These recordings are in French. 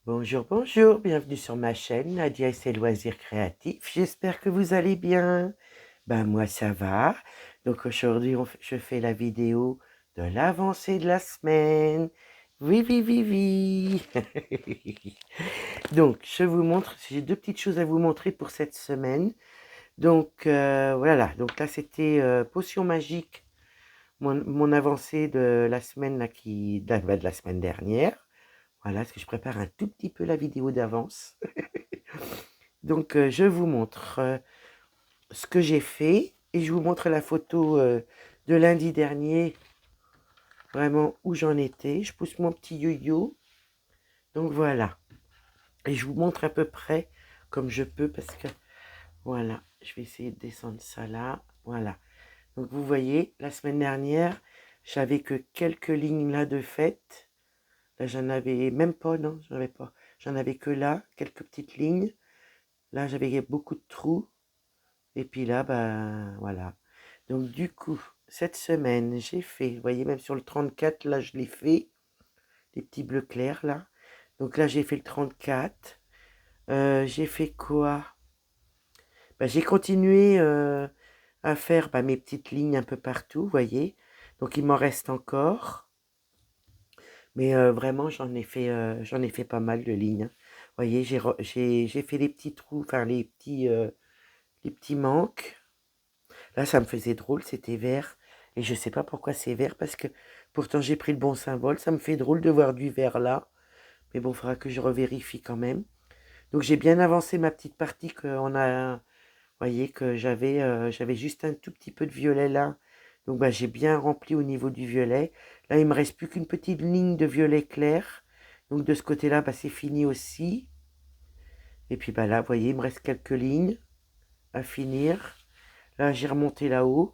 Bonjour, bonjour, bienvenue sur ma chaîne Nadia et ses loisirs créatifs. J'espère que vous allez bien. Ben moi ça va. Donc aujourd'hui je fais la vidéo de l'avancée de la semaine. Oui, oui, oui, oui. Donc je vous montre, j'ai deux petites choses à vous montrer pour cette semaine. Donc voilà, donc là c'était potion magique, mon avancée de la semaine là, de la semaine dernière. Voilà, parce que je prépare un tout petit peu la vidéo d'avance. Donc, je vous montre ce que j'ai fait et je vous montre la photo de lundi dernier, vraiment où j'en étais. Je pousse mon petit yo-yo. Donc, voilà. Et je vous montre à peu près comme je peux parce que, voilà, je vais essayer de descendre ça là. Voilà. Donc, vous voyez, la semaine dernière, j'avais que quelques lignes là de fête. Là, j'en avais même pas, non, j'en avais pas. J'en avais que là, quelques petites lignes. Là, j'avais beaucoup de trous. Et puis là, ben voilà. Donc du coup, cette semaine, j'ai fait, vous voyez, même sur le 34, là, je l'ai fait, les petits bleus clairs, là. Donc là, j'ai fait le 34. J'ai fait quoi? Ben, j'ai continué à faire mes petites lignes un peu partout, vous voyez. Donc il m'en reste encore. Mais vraiment, j'en ai fait pas mal de lignes, hein. Vous voyez, j'ai fait les petits trous, enfin les petits manques. Là, ça me faisait drôle, c'était vert. Et je sais pas pourquoi c'est vert, parce que pourtant j'ai pris le bon symbole. Ça me fait drôle de voir du vert là. Mais bon, il faudra que je revérifie quand même. Donc j'ai bien avancé ma petite partie qu'on a. Vous voyez que j'avais juste un tout petit peu de violet là. Donc bah, j'ai bien rempli au niveau du violet. Là, il me reste plus qu'une petite ligne de violet clair. Donc de ce côté-là, bah, c'est fini aussi. Et puis bah là, vous voyez, il me reste quelques lignes à finir. Là, j'ai remonté là-haut.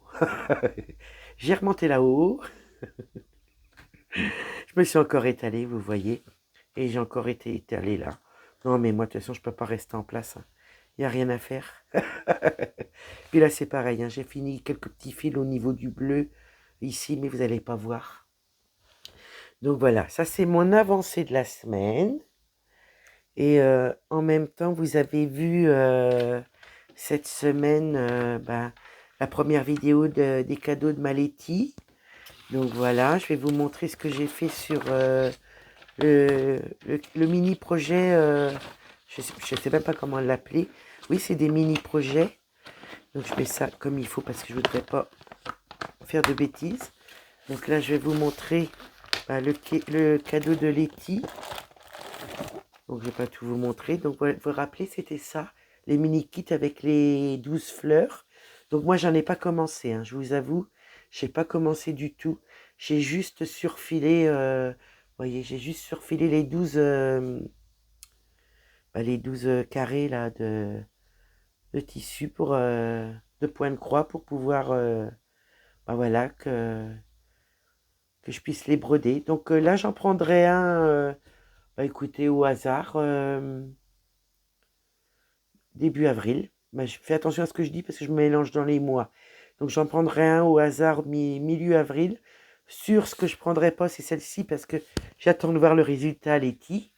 J'ai remonté là-haut. Je me suis encore étalée, vous voyez. Et j'ai encore été étalée là. Non, mais moi, de toute façon, je peux pas rester en place, hein. Il n'y a rien à faire. Puis là, c'est pareil, hein. J'ai fini quelques petits fils au niveau du bleu ici, mais vous n'allez pas voir. Donc voilà, ça c'est mon avancée de la semaine. Et en même temps, vous avez vu cette semaine la première vidéo des cadeaux de Maletti. Donc voilà, je vais vous montrer ce que j'ai fait sur le mini projet. Je ne sais même pas comment l'appeler. Oui, c'est des mini projets. Donc je mets ça comme il faut parce que je voudrais pas faire de bêtises. Donc là, je vais vous montrer le cadeau de Letty. Donc je vais pas tout vous montrer. Donc vous vous rappelez, c'était ça, les mini kits avec les 12 fleurs. Donc moi, j'en ai pas commencé, hein, je vous avoue. J'ai pas commencé du tout. J'ai juste surfilé, voyez, j'ai juste surfilé les 12 carrés là de tissu de point de croix pour pouvoir, voilà, que je puisse les broder. Donc là, j'en prendrai un, écoutez, au hasard, début avril. Je fais attention à ce que je dis parce que je me mélange dans les mois. Donc j'en prendrai un au hasard milieu avril. Sur ce que je prendrai pas, c'est celle-ci parce que j'attends de voir le résultat à Letty.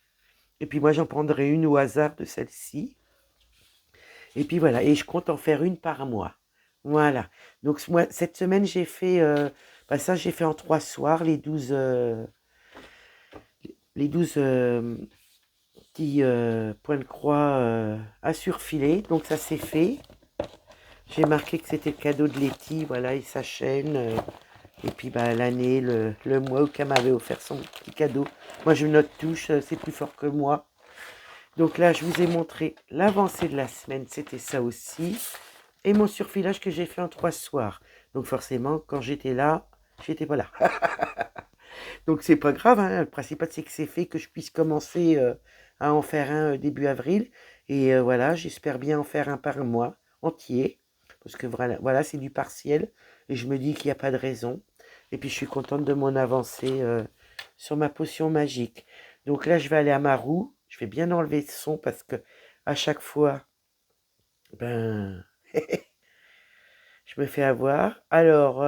Et puis moi, j'en prendrai une au hasard de celle-ci. Et puis voilà, et je compte en faire une par mois. Voilà. Donc moi, cette semaine, j'ai fait, ça j'ai fait en 3 soirs, les 12 petits points de croix à surfiler. Donc ça c'est fait. J'ai marqué que c'était le cadeau de Letty, voilà, et sa chaîne. Et puis l'année, le mois où qu'elle m'avait offert son petit cadeau. Moi je note tout, c'est plus fort que moi. Donc là, je vous ai montré l'avancée de la semaine, c'était ça aussi. Et mon surfilage que j'ai fait en 3 soirs. Donc forcément, quand j'étais là, j'étais pas là. Donc c'est pas grave, hein. Le principal c'est que c'est fait, que je puisse commencer à en faire un début avril. Et voilà, j'espère bien en faire un par mois entier. Parce que voilà, c'est du partiel. Et je me dis qu'il n'y a pas de raison. Et puis je suis contente de mon avancée sur ma potion magique. Donc là, je vais aller à ma roue. Je vais bien enlever le son parce que à chaque fois, ben, je me fais avoir. Alors,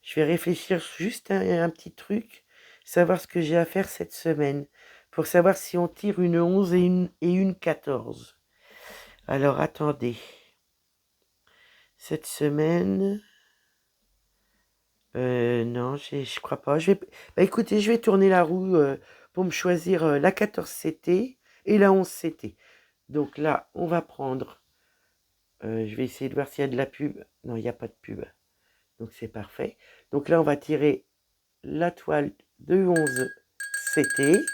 je vais réfléchir juste un petit truc. savoir ce que j'ai à faire cette semaine, pour savoir si on tire une 11 et une 14. Alors attendez, cette semaine, non, je crois pas. Bah, écoutez, je vais tourner la roue pour me choisir la 14 CT et la 11 CT. Donc là, on va prendre, je vais essayer de voir s'il y a de la pub. Non, il n'y a pas de pub, donc c'est parfait. Donc là, on va tirer la toile de 11 CT.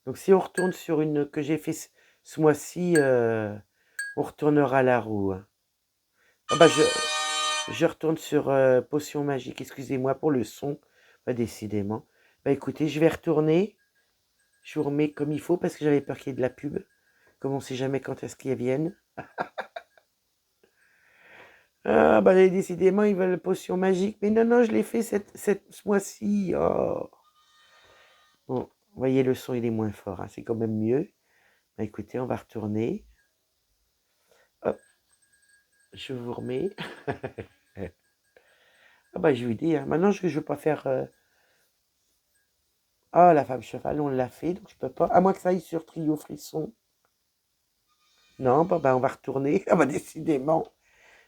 Donc si on retourne sur une que j'ai fait ce mois-ci, on retournera la roue, hein. Ah bah je retourne sur potion magique, excusez-moi pour le son, bah, décidément. Bah écoutez, je vais retourner, je vous remets comme il faut parce que j'avais peur qu'il y ait de la pub, comme on sait jamais quand est-ce qu'ils viennent. Ah bah décidément ils veulent potion magique, mais non, non, je l'ai fait ce mois-ci. Oh. Bon, vous voyez le son il est moins fort, hein, c'est quand même mieux. Bah écoutez, on va retourner. Hop, je vous remets. Ah bah je vous dis, hein, maintenant je ne veux pas faire... Ah, la femme cheval, on l'a fait, donc je peux pas. À moins que ça aille sur Trio Frisson. Non, bah, on va retourner. Ah bah décidément.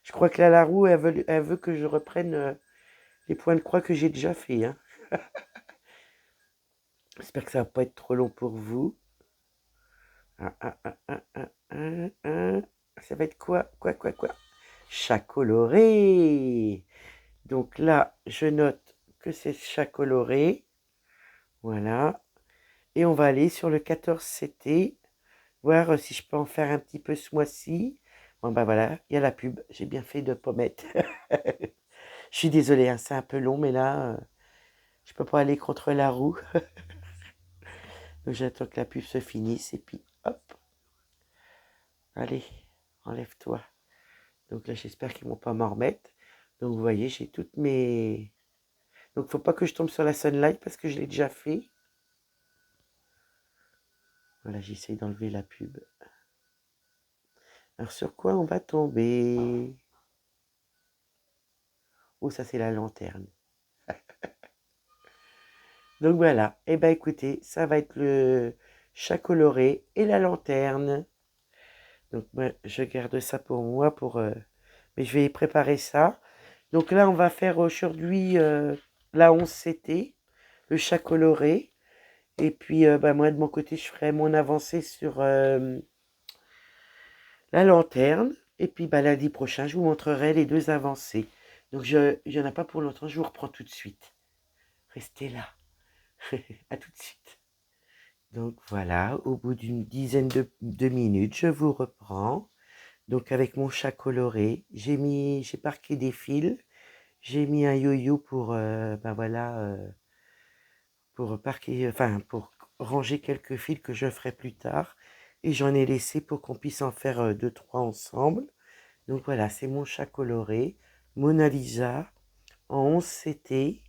Je crois que là, la roue, elle veut que je reprenne les points de croix que j'ai déjà fait, hein. J'espère que ça va pas être trop long pour vous. Ah, ah, ah, ah, ah, ah, ah. Ça va être quoi? Quoi? Chat coloré. Donc là, je note que c'est chat coloré. Voilà. Et on va aller sur le 14 CT, voir si je peux en faire un petit peu ce mois-ci. Bon, bah voilà, il y a la pub. J'ai bien fait de ne pas mettre. Je suis désolée, hein, c'est un peu long, mais là, je peux pas aller contre la roue. Donc j'attends que la pub se finisse et puis hop. Allez, enlève-toi. Donc là, j'espère qu'ils vont pas m'en remettre. Donc vous voyez, j'ai toutes mes... Donc faut pas que je tombe sur la sunlight parce que je l'ai déjà fait. Voilà, j'essaye d'enlever la pub. Alors sur quoi on va tomber? Oh, ça c'est la lanterne. Donc voilà, et ben écoutez, ça va être le chat coloré et la lanterne. Donc moi, je garde ça pour moi, mais je vais préparer ça. Donc là, on va faire aujourd'hui la 11 CT, le chat coloré. Et puis bah, moi, de mon côté, je ferai mon avancée sur la lanterne. Et puis bah, lundi prochain, je vous montrerai les deux avancées. Donc il n'y en a pas pour longtemps, je vous reprends tout de suite. Restez là. À tout de suite. Donc voilà, au bout d'une dizaine de minutes, je vous reprends. Donc avec mon chat coloré, j'ai parqué des fils, j'ai mis un yo-yo pour, ben voilà, pour parquer, enfin pour ranger quelques fils que je ferai plus tard. Et j'en ai laissé pour qu'on puisse en faire 2-3 ensemble. Donc voilà, c'est mon chat coloré, Mona Lisa, en 11 CT,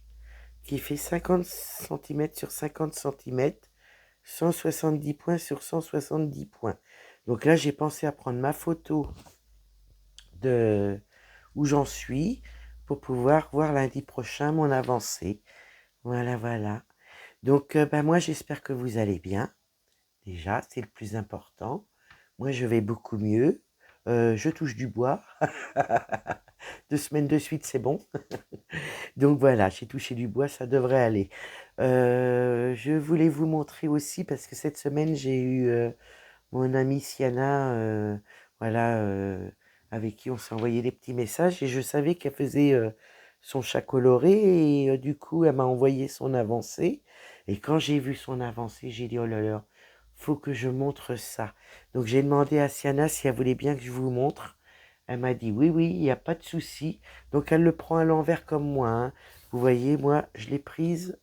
qui fait 50 cm sur 50 cm. 170 points sur 170 points. Donc là, j'ai pensé à prendre ma photo de où j'en suis pour pouvoir voir lundi prochain mon avancée. Voilà, voilà. Donc, ben moi, j'espère que vous allez bien. Déjà, c'est le plus important. Moi, je vais beaucoup mieux. Je touche du bois. 2 semaines de suite, c'est bon. Donc voilà, j'ai touché du bois, ça devrait aller. Je voulais vous montrer aussi, parce que cette semaine, j'ai eu mon amie Siana, voilà, avec qui on s'est envoyé des petits messages, et je savais qu'elle faisait son chat coloré, et du coup, elle m'a envoyé son avancée. Et quand j'ai vu son avancée, j'ai dit, oh là là, faut que je montre ça. Donc j'ai demandé à Siana si elle voulait bien que je vous montre. Elle m'a dit oui, oui, il n'y a pas de souci. Donc elle le prend à l'envers comme moi, hein. Vous voyez, moi, je l'ai prise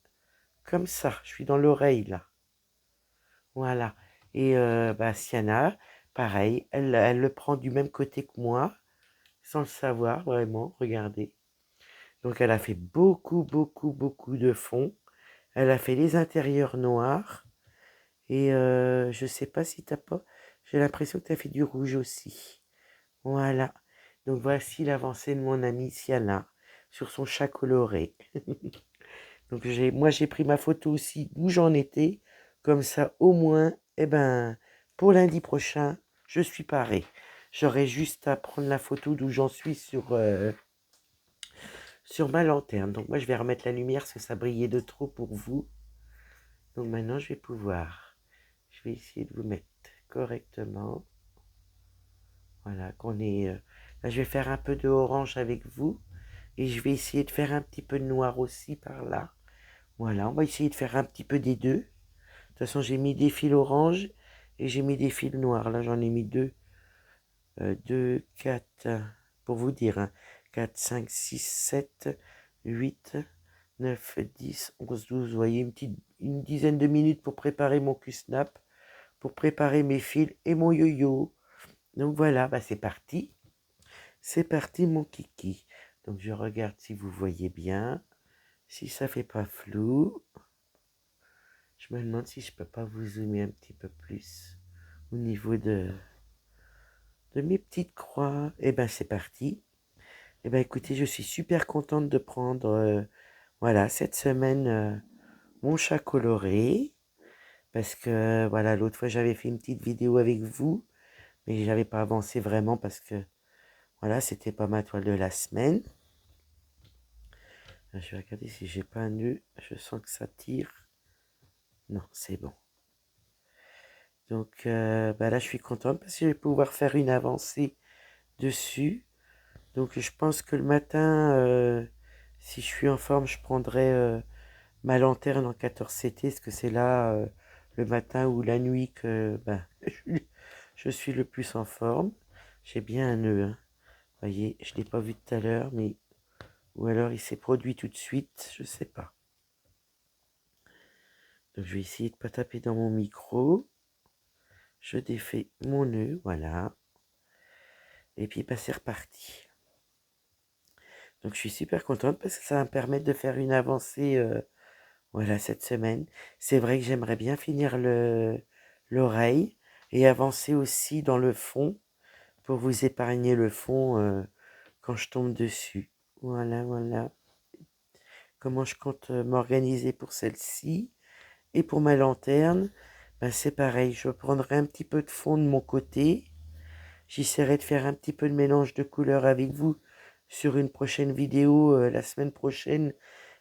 comme ça. Je suis dans l'oreille, là. Voilà. Et bah, Siana, pareil, elle le prend du même côté que moi, sans le savoir, vraiment, regardez. Donc elle a fait beaucoup de fond. Elle a fait les intérieurs noirs. Et je sais pas si t'as pas... J'ai l'impression que tu as fait du rouge aussi. Voilà. Donc voici l'avancée de mon ami Siana sur son chat coloré. Donc moi j'ai pris ma photo aussi d'où j'en étais. Comme ça au moins, eh ben, pour lundi prochain, je suis paré. J'aurai juste à prendre la photo d'où j'en suis sur ma lanterne. Donc moi je vais remettre la lumière parce que ça brillait de trop pour vous. Donc maintenant je vais essayer de vous mettre correctement. Voilà, là je vais faire un peu de orange avec vous. Et je vais essayer de faire un petit peu de noir aussi par là. Voilà, on va essayer de faire un petit peu des deux. De toute façon, j'ai mis des fils orange et j'ai mis des fils noirs. Là, j'en ai mis deux. 4, pour vous dire, hein, 4, 5, 6, 7, 8, 9, 10, 11, 12. Vous voyez, une dizaine de minutes pour préparer mon Q-snap, pour préparer mes fils et mon yo-yo. Donc voilà, bah c'est parti. C'est parti, mon kiki. Donc je regarde si vous voyez bien. Si ça fait pas flou, je me demande si je peux pas vous zoomer un petit peu plus au niveau de mes petites croix. Et ben c'est parti. Et ben écoutez, je suis super contente de prendre voilà cette semaine mon chat coloré parce que voilà l'autre fois j'avais fait une petite vidéo avec vous, mais j'avais pas avancé vraiment parce que voilà c'était pas ma toile de la semaine. Je vais regarder si j'ai pas un nœud. Je sens que ça tire. Non, c'est bon. Donc bah là, je suis contente parce que je vais pouvoir faire une avancée dessus. Donc je pense que le matin, si je suis en forme, je prendrai ma lanterne en 14CT, parce que c'est là le matin ou la nuit que ben, je suis le plus en forme. J'ai bien un nœud. Hein. Vous voyez, je ne l'ai pas vu tout à l'heure, mais ou alors il s'est produit tout de suite, je ne sais pas. Donc je vais essayer de ne pas taper dans mon micro. Je défais mon nœud, voilà. Et puis bah, c'est reparti. Donc je suis super contente parce que ça va me permettre de faire une avancée voilà, cette semaine. C'est vrai que j'aimerais bien finir l'oreille et avancer aussi dans le fond pour vous épargner le fond quand je tombe dessus. Voilà, voilà. Comment je compte m'organiser pour celle-ci. Et pour ma lanterne, ben c'est pareil. Je prendrai un petit peu de fond de mon côté. J'essaierai de faire un petit peu de mélange de couleurs avec vous sur une prochaine vidéo la semaine prochaine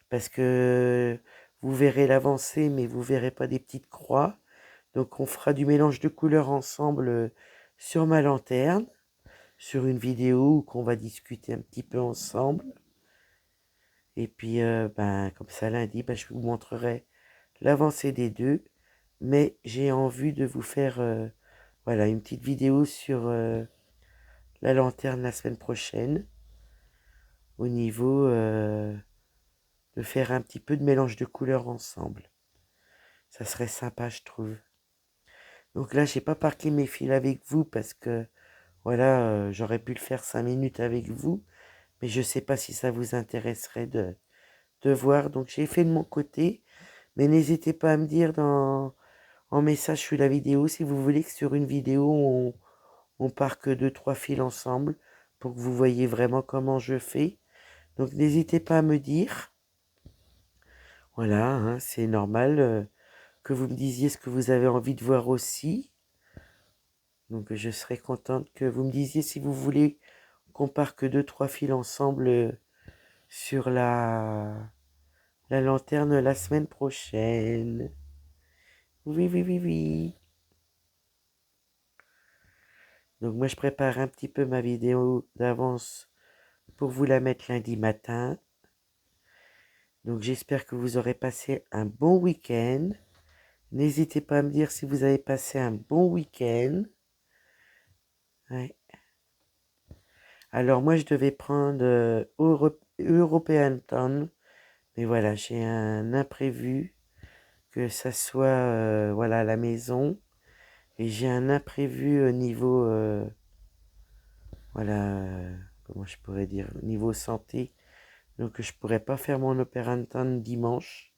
parce que vous verrez l'avancée mais vous verrez pas des petites croix. Donc on fera du mélange de couleurs ensemble sur ma lanterne, sur une vidéo où qu'on va discuter un petit peu ensemble. Et puis ben, comme ça lundi, ben, je vous montrerai l'avancée des deux. Mais j'ai envie de vous faire voilà, une petite vidéo sur la lanterne la semaine prochaine. Au niveau de faire un petit peu de mélange de couleurs ensemble. Ça serait sympa, je trouve. Donc là, j'ai pas parqué mes fils avec vous parce que, voilà, j'aurais pu le faire 5 minutes avec vous. Mais je sais pas si ça vous intéresserait de voir. Donc j'ai fait de mon côté. Mais n'hésitez pas à me dire en message sous la vidéo si vous voulez que sur une vidéo, on parque 2-3 fils ensemble pour que vous voyez vraiment comment je fais. Donc n'hésitez pas à me dire. Voilà, hein, c'est normal que vous me disiez ce que vous avez envie de voir aussi. Donc je serais contente que vous me disiez si vous voulez qu'on parque 2-3 fils ensemble sur la lanterne la semaine prochaine. Oui, oui, oui, oui. Donc moi je prépare un petit peu ma vidéo d'avance pour vous la mettre lundi matin. Donc j'espère que vous aurez passé un bon week-end. N'hésitez pas à me dire si vous avez passé un bon week-end. Ouais. Alors moi je devais prendre European Town, mais voilà, j'ai un imprévu, que ça soit voilà, à la maison, et j'ai un imprévu au niveau, voilà, comment je pourrais dire, niveau santé, donc je pourrais pas faire mon Operan Town dimanche,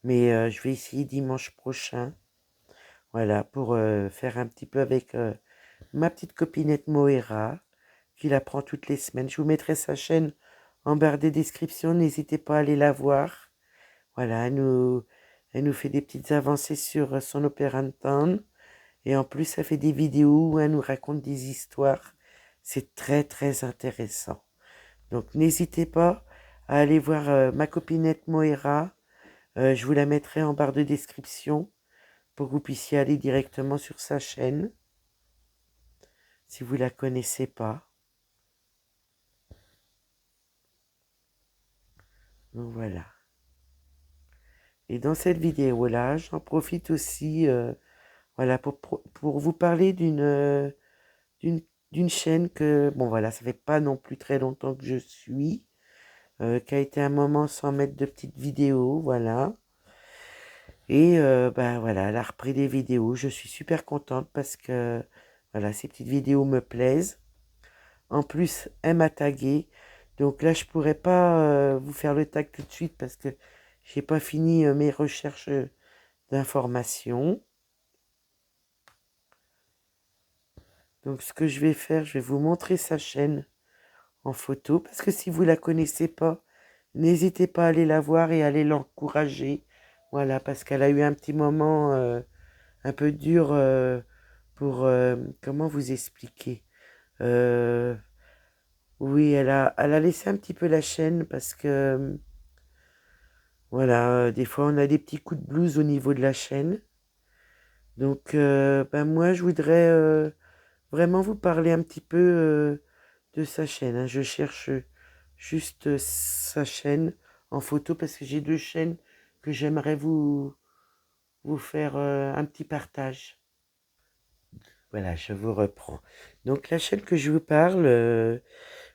mais je vais essayer dimanche prochain, voilà, pour faire un petit peu avec ma petite copinette Moira, qu'il apprend toutes les semaines. Je vous mettrai sa chaîne en barre des descriptions, n'hésitez pas à aller la voir. Voilà, elle nous fait des petites avancées sur son Operanton. Et en plus, elle fait des vidéos où elle nous raconte des histoires. C'est très, très intéressant. Donc, n'hésitez pas à aller voir ma copinette Moira. Je vous la mettrai en barre de description pour que vous puissiez aller directement sur sa chaîne, si vous ne la connaissez pas. Donc, voilà. Et dans cette vidéo-là, j'en profite aussi voilà, pour vous parler d'une chaîne que, bon voilà, ça fait pas non plus très longtemps que je suis, qui a été un moment sans mettre de petites vidéos, voilà. Et ben voilà, elle a repris des vidéos, je suis super contente parce que, voilà, ces petites vidéos me plaisent. En plus, elle m'a tagué, donc là, je pourrais pas vous faire le tag tout de suite parce que j'ai pas fini mes recherches d'informations. Donc ce que je vais faire, je vais vous montrer sa chaîne en photo, parce que si vous la connaissez pas, n'hésitez pas à aller la voir et à aller l'encourager. Voilà, parce qu'elle a eu un petit moment un peu dur pour, comment vous expliquer? Euh, oui, elle a laissé un petit peu la chaîne parce que, voilà, des fois on a des petits coups de blues au niveau de la chaîne. Donc, ben moi, je voudrais vraiment vous parler un petit peu de sa chaîne, hein. Je cherche juste sa chaîne en photo parce que j'ai deux chaînes que j'aimerais vous faire un petit partage. Voilà, je vous reprends. Donc la chaîne que je vous parle,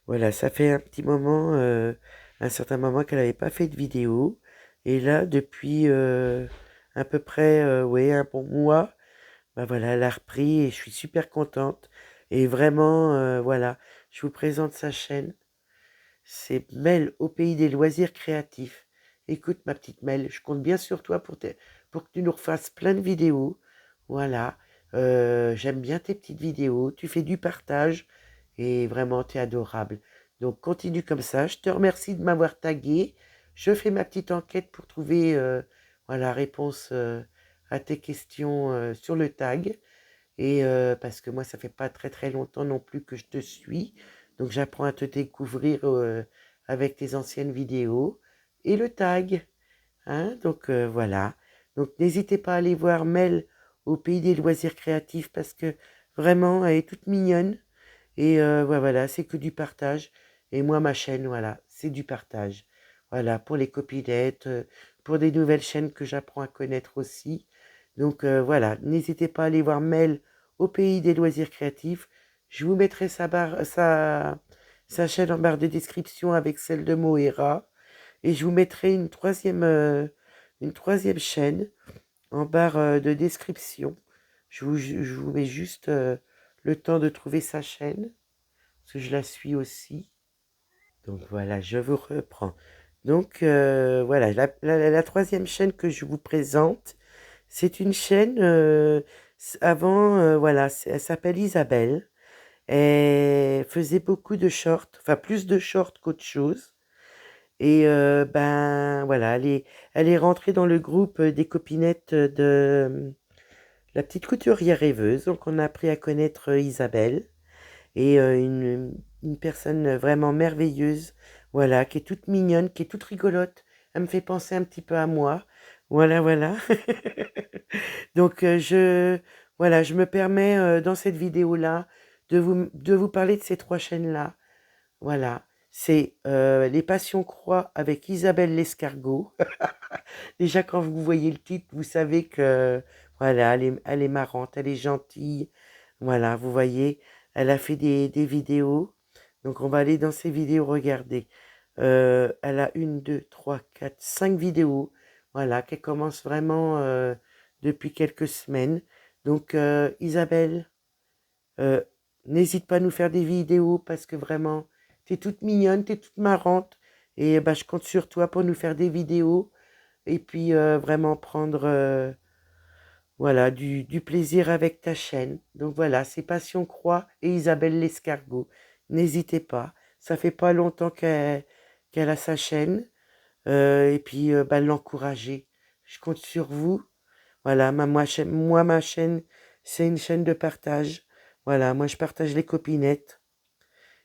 voilà, ça fait un petit moment, un certain moment qu'elle n'avait pas fait de vidéo. Et là, depuis à peu près ouais, un bon mois, bah voilà, elle a repris et je suis super contente. Et vraiment, voilà, je vous présente sa chaîne. C'est Mel au pays des loisirs créatifs. Écoute, ma petite Mel, je compte bien sur toi pour que tu nous refasses plein de vidéos. Voilà, j'aime bien tes petites vidéos. Tu fais du partage et vraiment, tu es adorable. Donc, continue comme ça. Je te remercie de m'avoir tagué. Je fais ma petite enquête pour trouver voilà, réponse à tes questions sur le tag. Et parce que moi, ça fait pas très très longtemps non plus que je te suis. Donc j'apprends à te découvrir avec tes anciennes vidéos. Et le tag. Hein, donc voilà. Donc n'hésitez pas à aller voir Mel au pays des loisirs créatifs parce que vraiment, elle est toute mignonne. Et ouais, voilà, c'est que du partage. Et moi, ma chaîne, voilà, c'est du partage. Voilà, pour les copinettes, pour des nouvelles chaînes que j'apprends à connaître aussi. Donc voilà, n'hésitez pas à aller voir Mel au pays des loisirs créatifs. Je vous mettrai sa chaîne en barre de description avec celle de Moira. Et je vous mettrai une troisième chaîne en barre de description. Je vous mets juste le temps de trouver sa chaîne, parce que je la suis aussi. Donc voilà, je vous reprends. Donc voilà, la troisième chaîne que je vous présente, c'est une chaîne, avant, voilà, elle s'appelle Isabelle. Elle faisait beaucoup de shorts, enfin plus de shorts qu'autre chose. Et ben voilà, elle est rentrée dans le groupe des copinettes de la petite couturière rêveuse. Donc on a appris à connaître Isabelle. Et une personne vraiment merveilleuse, voilà, qui est toute mignonne, qui est toute rigolote. Elle me fait penser un petit peu à moi. Voilà, voilà. Donc voilà, je me permets dans cette vidéo-là de vous parler de ces trois chaînes-là. Voilà, c'est Les Passions Croix avec Isabelle l'escargot. Déjà, quand vous voyez le titre, vous savez que, voilà, elle est marrante, elle est gentille. Voilà, vous voyez, elle a fait des vidéos. Donc, on va aller dans ses vidéos regarder. Elle a une, deux, trois, quatre, cinq vidéos. Voilà, qui commence vraiment depuis quelques semaines. Donc, Isabelle, euh, n'hésite pas à nous faire des vidéos parce que vraiment, t'es toute mignonne, t'es toute marrante. Et bah, je compte sur toi pour nous faire des vidéos et puis vraiment prendre voilà, du plaisir avec ta chaîne. Donc voilà, c'est Passion Croix et Isabelle l'escargot. n'hésitez pas. Ça fait pas longtemps qu'elle a sa chaîne. Et puis, bah, l'encourager. Je compte sur vous. Voilà, ma chaîne, c'est une chaîne de partage. Voilà, moi, je partage les copinettes.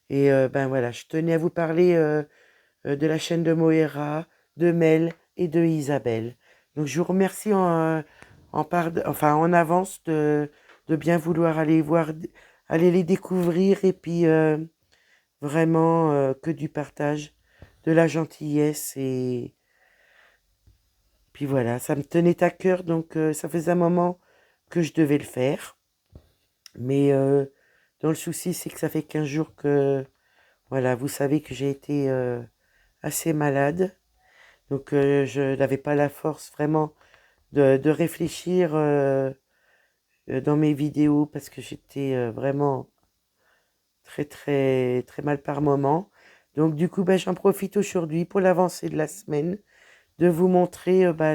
Et ben voilà, je tenais à vous parler de la chaîne de Moira, de Mel et de Isabelle. Donc, je vous remercie en avance de bien vouloir aller voir, aller les découvrir et puis vraiment que du partage, de la gentillesse et puis voilà, ça me tenait à cœur, donc ça faisait un moment que je devais le faire. Mais dans le souci, c'est que ça fait 15 jours que, voilà, vous savez que j'ai été assez malade. Donc je n'avais pas la force vraiment de réfléchir dans mes vidéos parce que j'étais vraiment très très très mal par moment. Donc du coup, ben, j'en profite aujourd'hui pour l'avancée de la semaine de vous montrer bah,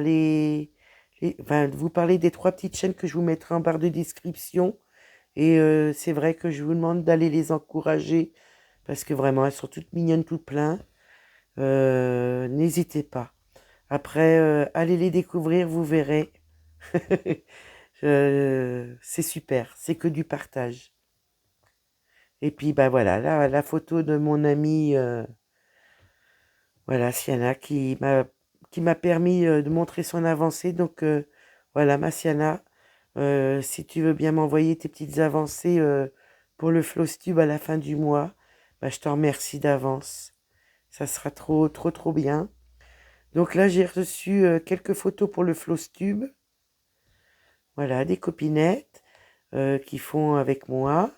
enfin, de vous parler des 3 petites chaînes que je vous mettrai en barre de description. Et c'est vrai que je vous demande d'aller les encourager parce que vraiment, elles sont toutes mignonnes, toutes plein. N'hésitez pas. Après, allez les découvrir, vous verrez. C'est super, c'est que du partage. Et puis, bah voilà, la photo de mon amie, voilà, Siana, qui m'a permis de montrer son avancée. Donc, voilà, ma Siana, si tu veux bien m'envoyer tes petites avancées pour le Flowstube à la fin du mois, bah, je te remercie d'avance. Ça sera trop, trop, trop bien. Donc là, j'ai reçu quelques photos pour le Flowstube. Voilà, des copinettes qui font avec moi.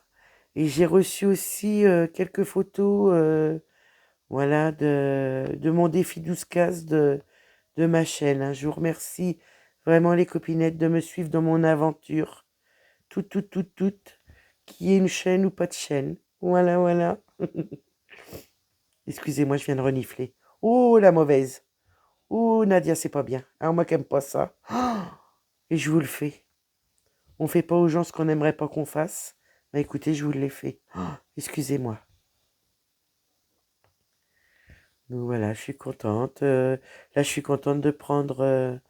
Et j'ai reçu aussi quelques photos voilà, de mon défi 12 cases de ma chaîne. Hein. Je vous remercie vraiment les copinettes de me suivre dans mon aventure. Toutes. Qui est une chaîne ou pas de chaîne. Voilà, voilà. Excusez-moi, je viens de renifler. Oh, la mauvaise. Oh, Nadia, c'est pas bien. Ah, moi qui aime pas ça. Et je vous le fais. On fait pas aux gens ce qu'on n'aimerait pas qu'on fasse. Bah écoutez, je vous l'ai fait. Excusez-moi. Donc voilà, je suis contente. Là, je suis contente de prendre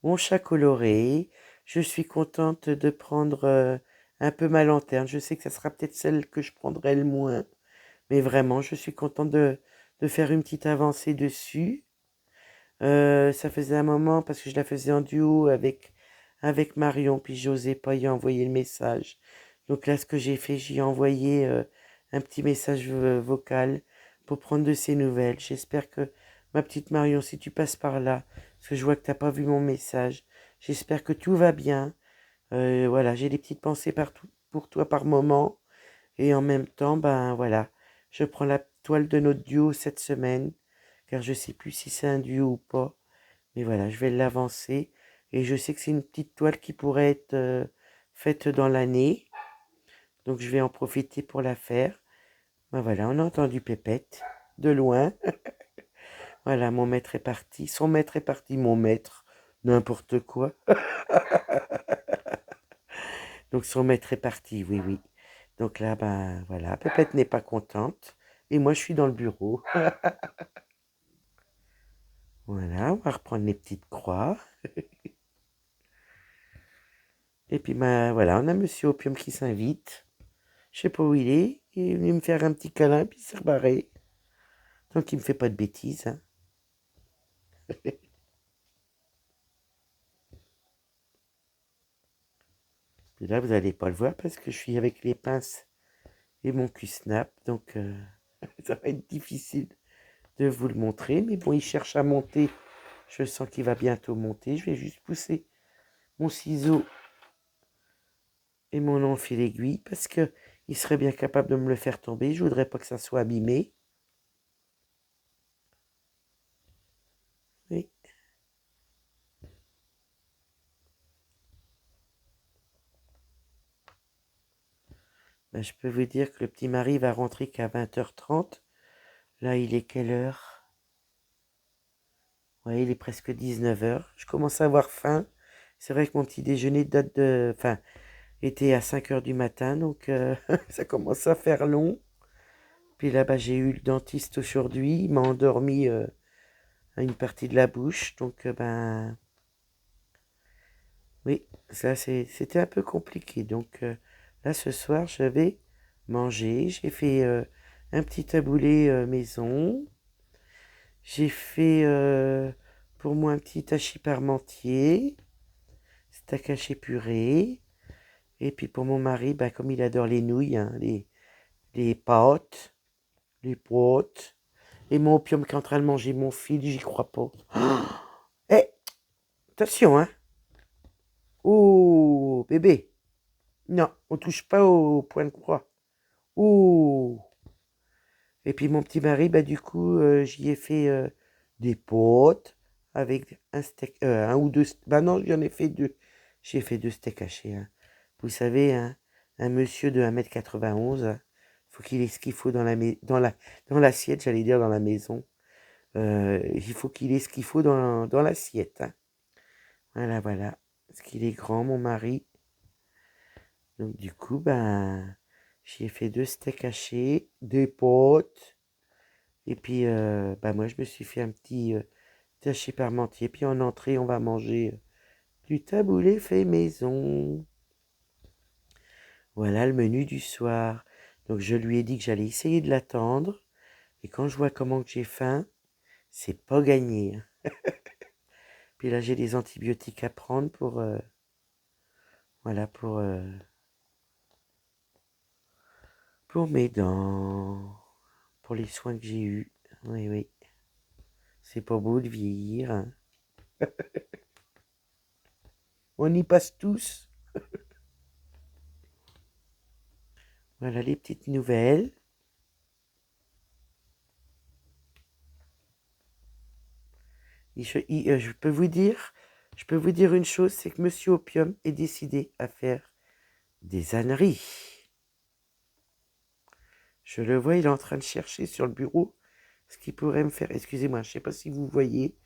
mon chat coloré. Je suis contente de prendre un peu ma lanterne. Je sais que ça sera peut-être celle que je prendrai le moins. Mais vraiment, je suis contente de faire une petite avancée dessus. Ça faisait un moment parce que je la faisais en duo avec Marion, puis j'osais pas y envoyer le message. Donc là, ce que j'ai fait, j'y ai envoyé un petit message vocal pour prendre de ses nouvelles. J'espère que ma petite Marion, si tu passes par là, parce que je vois que t'as pas vu mon message, j'espère que tout va bien. Voilà, j'ai des petites pensées partout pour toi par moment. Et en même temps, ben voilà, je prends la toile de notre duo cette semaine, car je sais plus si c'est un duo ou pas. Mais voilà, je vais l'avancer. Et je sais que c'est une petite toile qui pourrait être faite dans l'année. Donc je vais en profiter pour la faire. Ben voilà, on a entendu Pépette de loin. Voilà, mon maître est parti. Son maître est parti, mon maître. N'importe quoi. Donc son maître est parti, oui, oui. Donc là, ben voilà, Pépette n'est pas contente. Et moi, je suis dans le bureau. Voilà, on va reprendre les petites croix. Et puis, ben voilà, on a Monsieur Opium qui s'invite. Je sais pas où il est. Il est venu me faire un petit câlin, puis il s'est rebarré. Donc il me fait pas de bêtises. Hein. Puis là, vous n'allez pas le voir parce que je suis avec les pinces et mon cul-snap. Donc ça va être difficile de vous le montrer. Mais bon, il cherche à monter. Je sens qu'il va bientôt monter. Je vais juste pousser mon ciseau et mon enfil aiguille parce que il serait bien capable de me le faire tomber. Je voudrais pas que ça soit abîmé. Oui. Ben, je peux vous dire que le petit mari va rentrer qu'à 20h30. Là, il est quelle heure? Ouais, il est presque 19h. Je commence à avoir faim. C'est vrai que mon petit déjeuner date de... Enfin, était à 5h du matin, donc ça commence à faire long. Puis là, bah, j'ai eu le dentiste aujourd'hui. Il m'a endormi à une partie de la bouche. Donc, ben, oui, ça, c'était un peu compliqué. Donc, là, ce soir, je vais manger. J'ai fait un petit taboulé maison. J'ai fait pour moi un petit hachis parmentier, steak haché purée. Et puis pour mon mari, bah, comme il adore les nouilles, hein, les pâtes, les pâtes. Et mon opium qui est en train de manger mon fil, j'y crois pas. Eh, attention, hein. Oh, bébé. Non, on touche pas au point de croix. Oh. Et puis mon petit mari, bah du coup, j'y ai fait des pâtes avec un steak, un ou deux. Bah non, j'en ai fait deux. J'ai fait deux steaks hachés, hein. Vous savez, hein, un monsieur de 1,91 m, hein, faut qu'il ait ce qu'il faut dans l'assiette, j'allais dire dans la maison. Il faut qu'il ait ce qu'il faut dans l'assiette, hein. Voilà, voilà. Parce qu'il est grand, mon mari. Donc du coup, ben, j'y ai fait deux steaks hachés, des pâtes. Et puis, bah moi, je me suis fait un petit hachis parmentier. Puis en entrée, on va manger du taboulé fait maison. Voilà le menu du soir. Donc, je lui ai dit que j'allais essayer de l'attendre. Et quand je vois comment que j'ai faim, c'est pas gagné, hein. Puis là, j'ai des antibiotiques à prendre voilà, pour mes dents, pour les soins que j'ai eus. Oui, oui. C'est pas beau de vieillir, hein. On y passe tous. Voilà les petites nouvelles. Je peux vous dire une chose, c'est que Monsieur Opium est décidé à faire des âneries. Je le vois, il est en train de chercher sur le bureau ce qu'il pourrait me faire. Excusez-moi, je ne sais pas si vous voyez,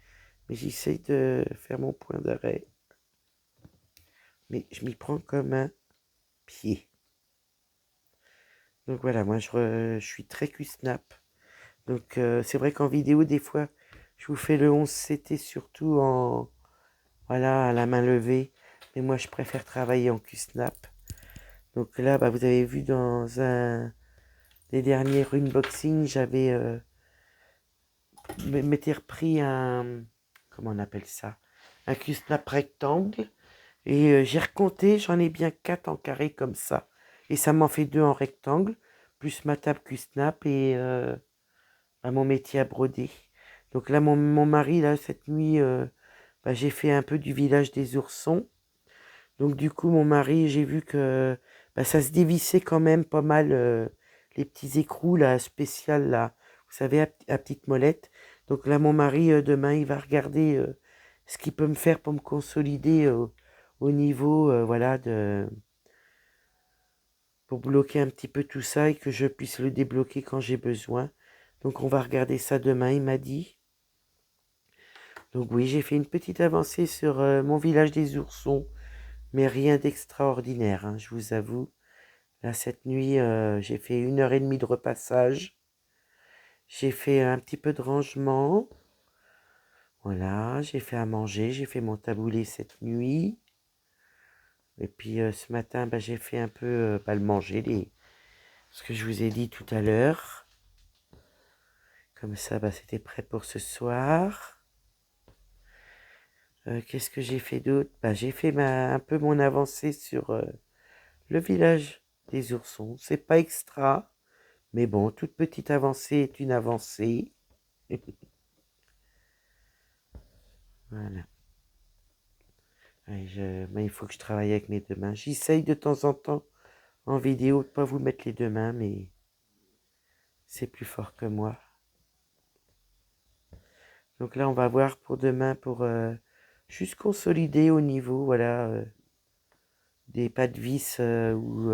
mais j'essaye de faire mon point d'arrêt. Mais je m'y prends comme un pied. Donc voilà, moi je suis très Q-Snap. Donc c'est vrai qu'en vidéo, des fois, je vous fais le 11CT surtout voilà, à la main levée. Mais moi, je préfère travailler en Q-Snap. Donc là, bah, vous avez vu dans un des derniers unboxings, j'avais m'étais repris comment on appelle ça? Un Q-Snap rectangle. Et j'ai recompté, j'en ai bien 4 en carré comme ça. Et ça m'en fait 2 en rectangle, plus ma table Q-Snap et mon métier à broder. Donc là, mon mari, là, cette nuit, bah, j'ai fait un peu du village des oursons. Donc du coup, mon mari, j'ai vu que bah, ça se dévissait quand même pas mal, les petits écrous là, spécial là, vous savez, à petite molette. Donc là, mon mari, demain, il va regarder ce qu'il peut me faire pour me consolider au niveau, voilà, pour bloquer un petit peu tout ça et que je puisse le débloquer quand j'ai besoin. Donc on va regarder ça demain, il m'a dit. Donc oui, j'ai fait une petite avancée sur mon village des oursons, mais rien d'extraordinaire, hein, je vous avoue. Là, cette nuit, j'ai fait 1 h 30 de repassage. J'ai fait un petit peu de rangement. Voilà, j'ai fait à manger, j'ai fait mon taboulé cette nuit. Et puis ce matin, bah, j'ai fait un peu le manger, ce que je vous ai dit tout à l'heure. Comme ça, bah, c'était prêt pour ce soir. Qu'est-ce que j'ai fait d'autre? Bah, j'ai fait un peu mon avancée sur le village des oursons. C'est pas extra, mais bon, toute petite avancée est une avancée. Voilà. Ouais, mais il faut que je travaille avec mes deux mains. J'essaye de temps en temps en vidéo de ne pas vous mettre les deux mains, mais c'est plus fort que moi. Donc là, on va voir pour demain pour juste consolider au niveau, voilà, des pas de vis ou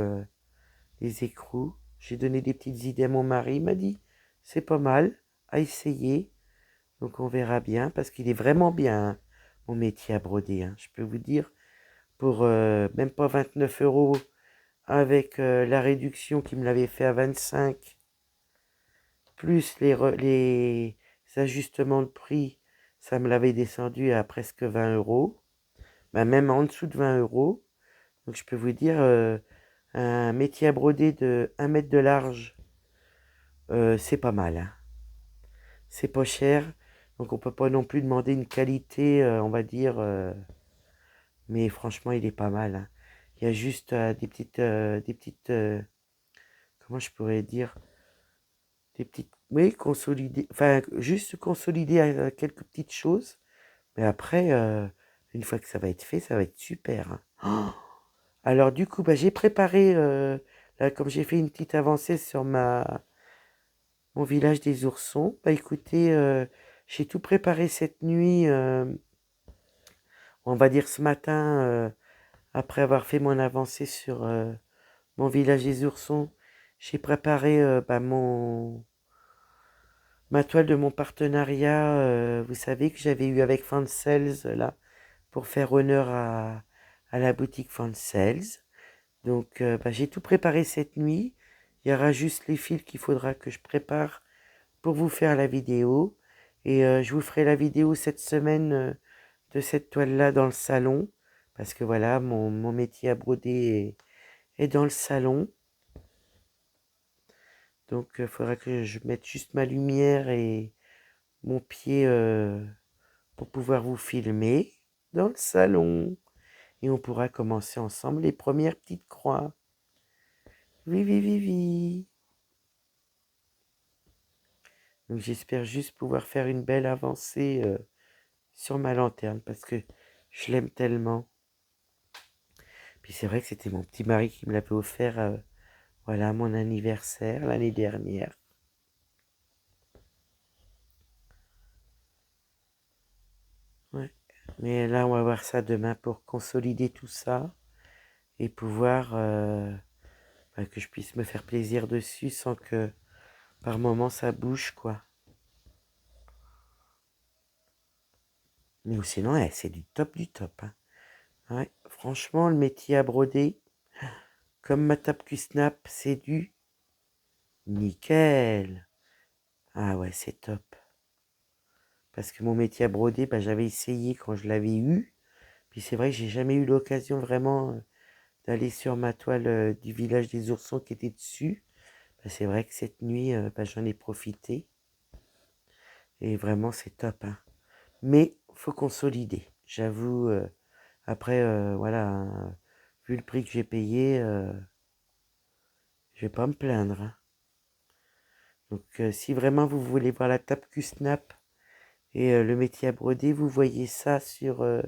des écrous. J'ai donné des petites idées à mon mari. Il m'a dit, c'est pas mal à essayer. Donc on verra bien, parce qu'il est vraiment bien, hein, mon métier à broder, hein. Je peux vous dire, pour même pas 29 € avec la réduction qui me l'avait fait à 25. plus les ajustements de prix, ça me l'avait descendu à presque 20 €, bah, même en dessous de 20 €. Donc je peux vous dire, un métier à broder de 1 mètre de large, c'est pas mal, hein. C'est pas cher, donc on peut pas non plus demander une qualité, on va dire, mais franchement il est pas mal, hein. Il y a juste comment je pourrais dire, des petites, oui, consolider, enfin juste consolider quelques petites choses, mais après, une fois que ça va être fait, ça va être super, hein. Oh, alors du coup, bah, j'ai préparé, là, comme j'ai fait une petite avancée sur mon village des oursons, bah écoutez, j'ai tout préparé cette nuit, on va dire ce matin, après avoir fait mon avancée sur mon village des oursons. J'ai préparé bah, ma toile de mon partenariat, vous savez, que j'avais eu avec Fansels, là, pour faire honneur à la boutique Fansels. Donc bah, j'ai tout préparé cette nuit. Il y aura juste les fils qu'il faudra que je prépare pour vous faire la vidéo. Et je vous ferai la vidéo cette semaine de cette toile-là dans le salon. Parce que voilà, mon métier à broder est dans le salon. Donc il faudra que je mette juste ma lumière et mon pied pour pouvoir vous filmer dans le salon. Et on pourra commencer ensemble les premières petites croix. Oui, oui, oui, oui. Donc j'espère juste pouvoir faire une belle avancée sur ma lanterne parce que je l'aime tellement. Puis c'est vrai que c'était mon petit mari qui me l'avait offert, voilà, à mon anniversaire l'année dernière. Ouais. Mais là, on va voir ça demain pour consolider tout ça et pouvoir bah, que je puisse me faire plaisir dessus sans que par moment ça bouge, quoi. Mais sinon, c'est du top du top, hein. Ouais, franchement, le métier à broder, comme ma table Q-Snap, c'est du nickel. Ah ouais, c'est top. Parce que mon métier à broder, bah, j'avais essayé quand je l'avais eu. Puis c'est vrai que j'ai jamais eu l'occasion vraiment d'aller sur ma toile du village des oursons qui était dessus. Bah, c'est vrai que cette nuit, bah, j'en ai profité. Et vraiment, c'est top, hein. Mais faut consolider. J'avoue, après, voilà, hein, vu le prix que j'ai payé, je vais pas me plaindre, hein. Donc, si vraiment vous voulez voir la table Q-Snap et le métier à broder, vous voyez ça sur, bah,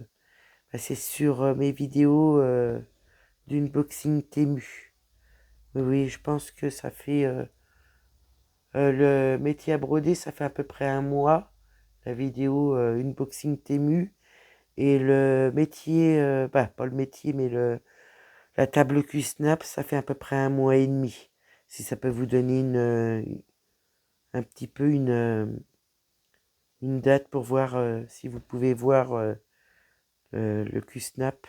c'est sur mes vidéos d'une boxing Temu. Oui, oui, je pense que ça fait le métier à broder, ça fait à peu près un mois. La vidéo unboxing Temu. Et le métier, bah, pas le métier, mais la table Q-Snap, ça fait à peu près un mois et demi. Si ça peut vous donner un petit peu une date pour voir si vous pouvez voir le Q-Snap,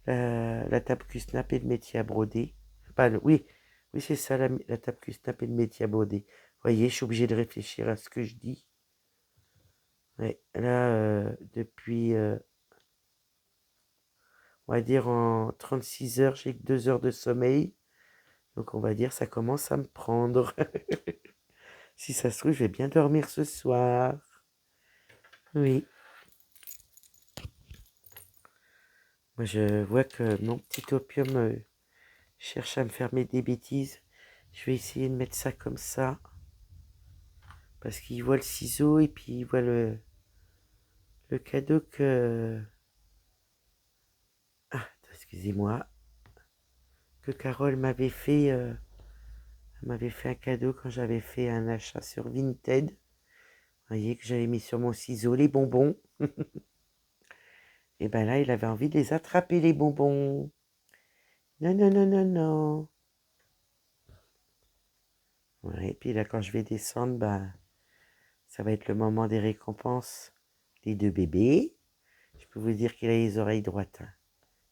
la table Q-Snap et le métier à broder. Pas oui, oui c'est ça, la table Q-Snap et le métier à broder. Vous voyez, je suis obligé de réfléchir à ce que je dis. Ouais, là, depuis, on va dire en 36 heures, j'ai que 2 heures de sommeil. Donc on va dire ça commence à me prendre. Si ça se trouve, je vais bien dormir ce soir. Oui. Moi, je vois que mon petit opium cherche à me faire des bêtises. Je vais essayer de mettre ça comme ça. Parce qu'il voit le ciseau et puis il voit le cadeau que... Ah, excusez-moi. Que Carole m'avait fait. Elle m'avait fait un cadeau quand j'avais fait un achat sur Vinted. Vous voyez que j'avais mis sur mon ciseau les bonbons. Et ben là, il avait envie de les attraper, les bonbons. Non, non, non, non, non. Ouais, et puis là, quand je vais descendre, bah, ça va être le moment des récompenses des deux bébés. Je peux vous dire qu'il a les oreilles droites, hein.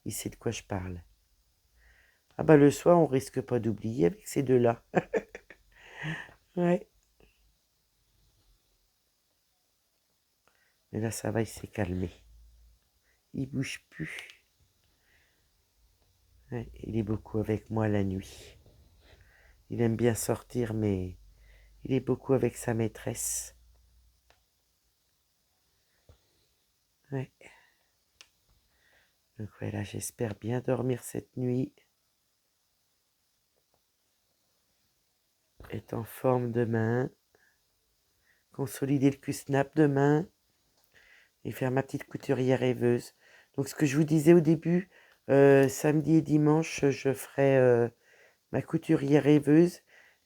Il sait de quoi je parle. Ah bah le soir, on risque pas d'oublier avec ces deux-là. Ouais. Et là, ça va, il s'est calmé. Il bouge plus. Ouais, il est beaucoup avec moi la nuit. Il aime bien sortir, mais il est beaucoup avec sa maîtresse. Ouais. Donc voilà, j'espère bien dormir cette nuit. Être en forme demain. Consolider le Q-snap demain. Et faire ma petite couturière rêveuse. Donc ce que je vous disais au début, samedi et dimanche, je ferai ma couturière rêveuse.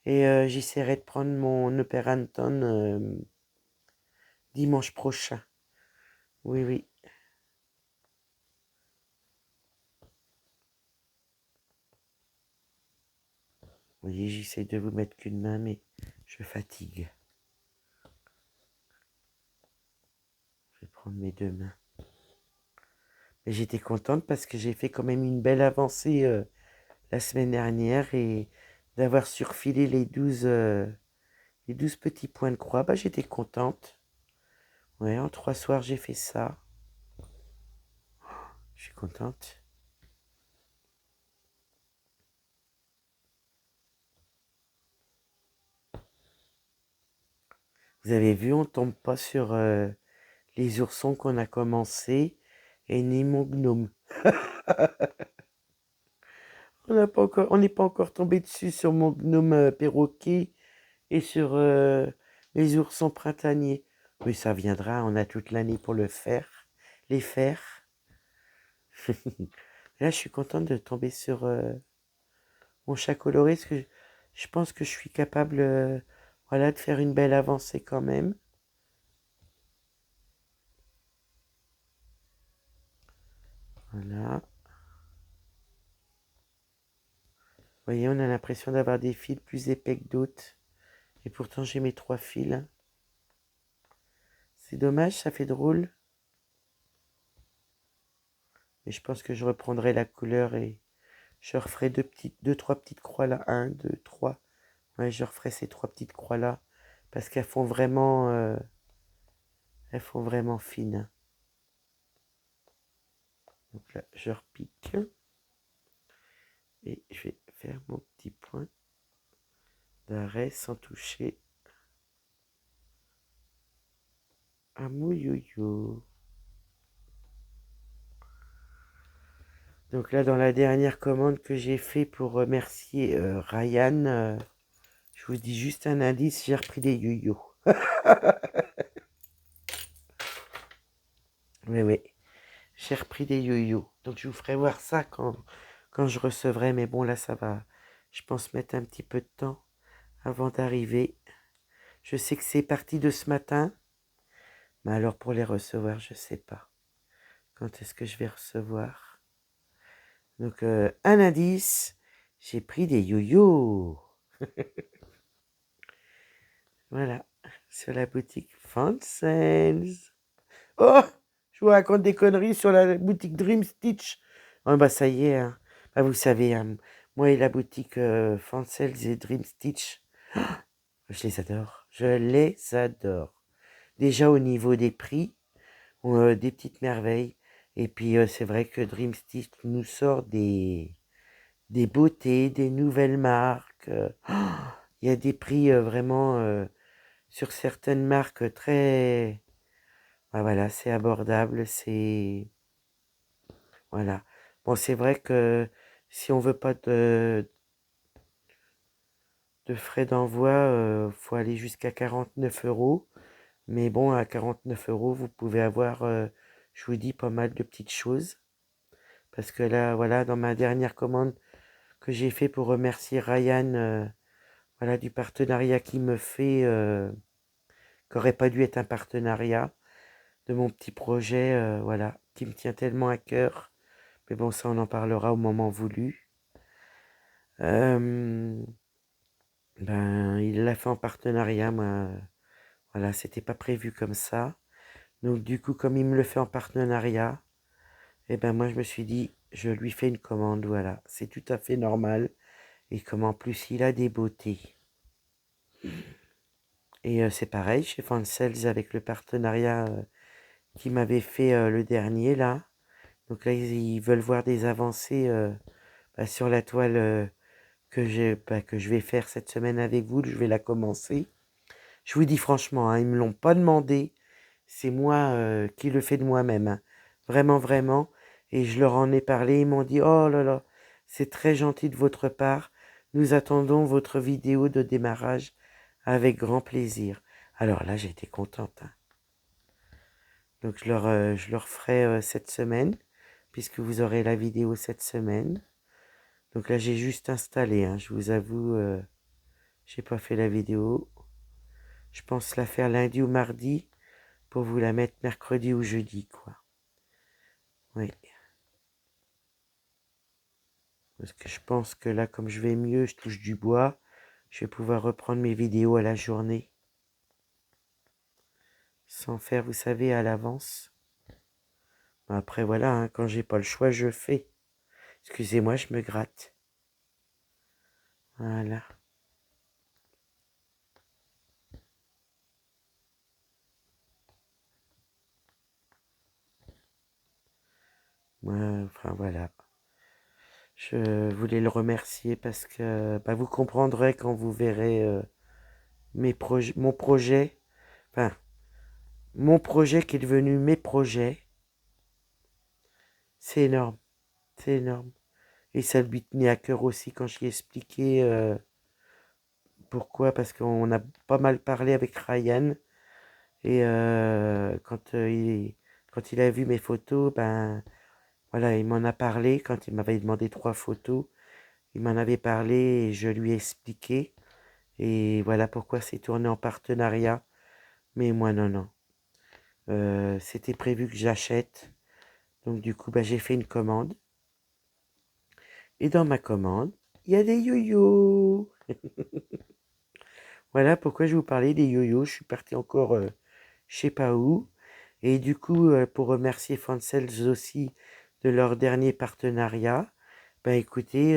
Et j'essaierai de prendre mon Operanton dimanche prochain. Oui, oui. Vous voyez, j'essaie de vous mettre qu'une main, mais je fatigue. Je vais prendre mes deux mains. Mais j'étais contente parce que j'ai fait quand même une belle avancée la semaine dernière et d'avoir surfilé les 12 petits points de croix. Bah, j'étais contente. Ouais, en 3 soirs, j'ai fait ça. Je suis contente. Vous avez vu, on tombe pas sur les oursons qu'on a commencé et ni mon gnome. On n'est pas encore tombé dessus sur mon gnome perroquet et sur les oursons printaniers. Mais ça viendra, on a toute l'année pour le faire, les faire. Là, je suis contente de tomber sur mon chat coloré, parce que je pense que je suis capable voilà, de faire une belle avancée quand même. Voilà. Vous voyez, on a l'impression d'avoir des fils plus épais que d'autres. Et pourtant, j'ai mes 3 fils. C'est dommage, ça fait drôle. Mais je pense que je reprendrai la couleur et je referai deux, trois petites croix là. 1, 2, 3. Ouais, je referai ces 3 petites croix là. Parce elles font vraiment fines. Donc là, je repique. Et je vais faire mon petit point d'arrêt sans toucher à mon yo-yo. Donc là, dans la dernière commande que j'ai fait pour remercier Ryan, je vous dis juste un indice, j'ai repris des yo-yo. Oui, oui, j'ai repris des yo-yo. Donc je vous ferai voir ça quand je recevrai. Mais bon, là, ça va, je pense, mettre un petit peu de temps avant d'arriver. Je sais que c'est parti de ce matin. Mais alors pour les recevoir, je sais pas. Quand est-ce que je vais recevoir? Donc un indice, j'ai pris des yo-yo. Voilà, sur la boutique Fansels. Oh, je vous raconte des conneries sur la boutique Dream Stitch. Oh bah ça y est, hein. Bah, vous savez, hein, moi et la boutique Fansels et Dream Stitch, je les adore. Je les adore. Déjà au niveau des prix, des petites merveilles. Et puis c'est vrai que Dream Stitch nous sort des beautés, des nouvelles marques. Il y a des prix vraiment sur certaines marques très... bah voilà, c'est abordable, c'est... Voilà. Bon, c'est vrai que si on veut pas de frais d'envoi, faut aller jusqu'à 49 euros. Mais bon, à 49 euros, vous pouvez avoir, je vous dis, pas mal de petites choses. Parce que là, voilà, dans ma dernière commande que j'ai fait pour remercier Ryan, voilà, du partenariat qu'il me fait, qui n'aurait pas dû être un partenariat, de mon petit projet, voilà, qui me tient tellement à cœur. Mais bon, ça, on en parlera au moment voulu. Ben, il l'a fait en partenariat, moi, voilà, c'était pas prévu comme ça. Donc, du coup, comme il me le fait en partenariat, et ben, moi, je me suis dit, je lui fais une commande, voilà. C'est tout à fait normal. Et comme en plus, il a des beautés. Et c'est pareil, chez Fansels, avec le partenariat qui m'avait fait le dernier là. Donc là, ils veulent voir des avancées sur la toile que je vais faire cette semaine avec vous. Je vais la commencer. Je vous dis franchement, hein, ils me l'ont pas demandé. C'est moi qui le fais de moi-même. Hein. Vraiment, vraiment. Et je leur en ai parlé. Ils m'ont dit, oh là là, c'est très gentil de votre part. Nous attendons votre vidéo de démarrage avec grand plaisir. Alors là, j'ai été contente. Hein. Donc je leur ferai cette semaine, puisque vous aurez la vidéo cette semaine. Donc là, j'ai juste installé. Hein, je vous avoue, j'ai pas fait la vidéo. Je pense la faire lundi ou mardi pour vous la mettre mercredi ou jeudi, quoi. Oui. Parce que je pense que là, comme je vais mieux, je touche du bois, je vais pouvoir reprendre mes vidéos à la journée. Sans faire, vous savez, à l'avance. Après, voilà, hein, quand j'ai pas le choix, je fais. Excusez-moi, je me gratte. Voilà. Enfin, voilà. Je voulais le remercier parce que vous comprendrez quand vous verrez mon projet. Enfin, mon projet qui est devenu mes projets. C'est énorme. C'est énorme. Et ça lui tenait à cœur aussi quand je lui ai expliqué pourquoi. Parce qu'on a pas mal parlé avec Ryan. Et quand il a vu mes photos, voilà, il m'en a parlé. Quand il m'avait demandé 3 photos, il m'en avait parlé et je lui ai expliqué. Et voilà pourquoi c'est tourné en partenariat. Mais moi, non, non. C'était prévu que j'achète. Donc du coup, j'ai fait une commande. Et dans ma commande, il y a des yo-yo. Voilà pourquoi je vous parlais des yo-yo. Je suis parti encore je sais pas où. Et du coup, pour remercier Fancels aussi de leur dernier partenariat, écoutez,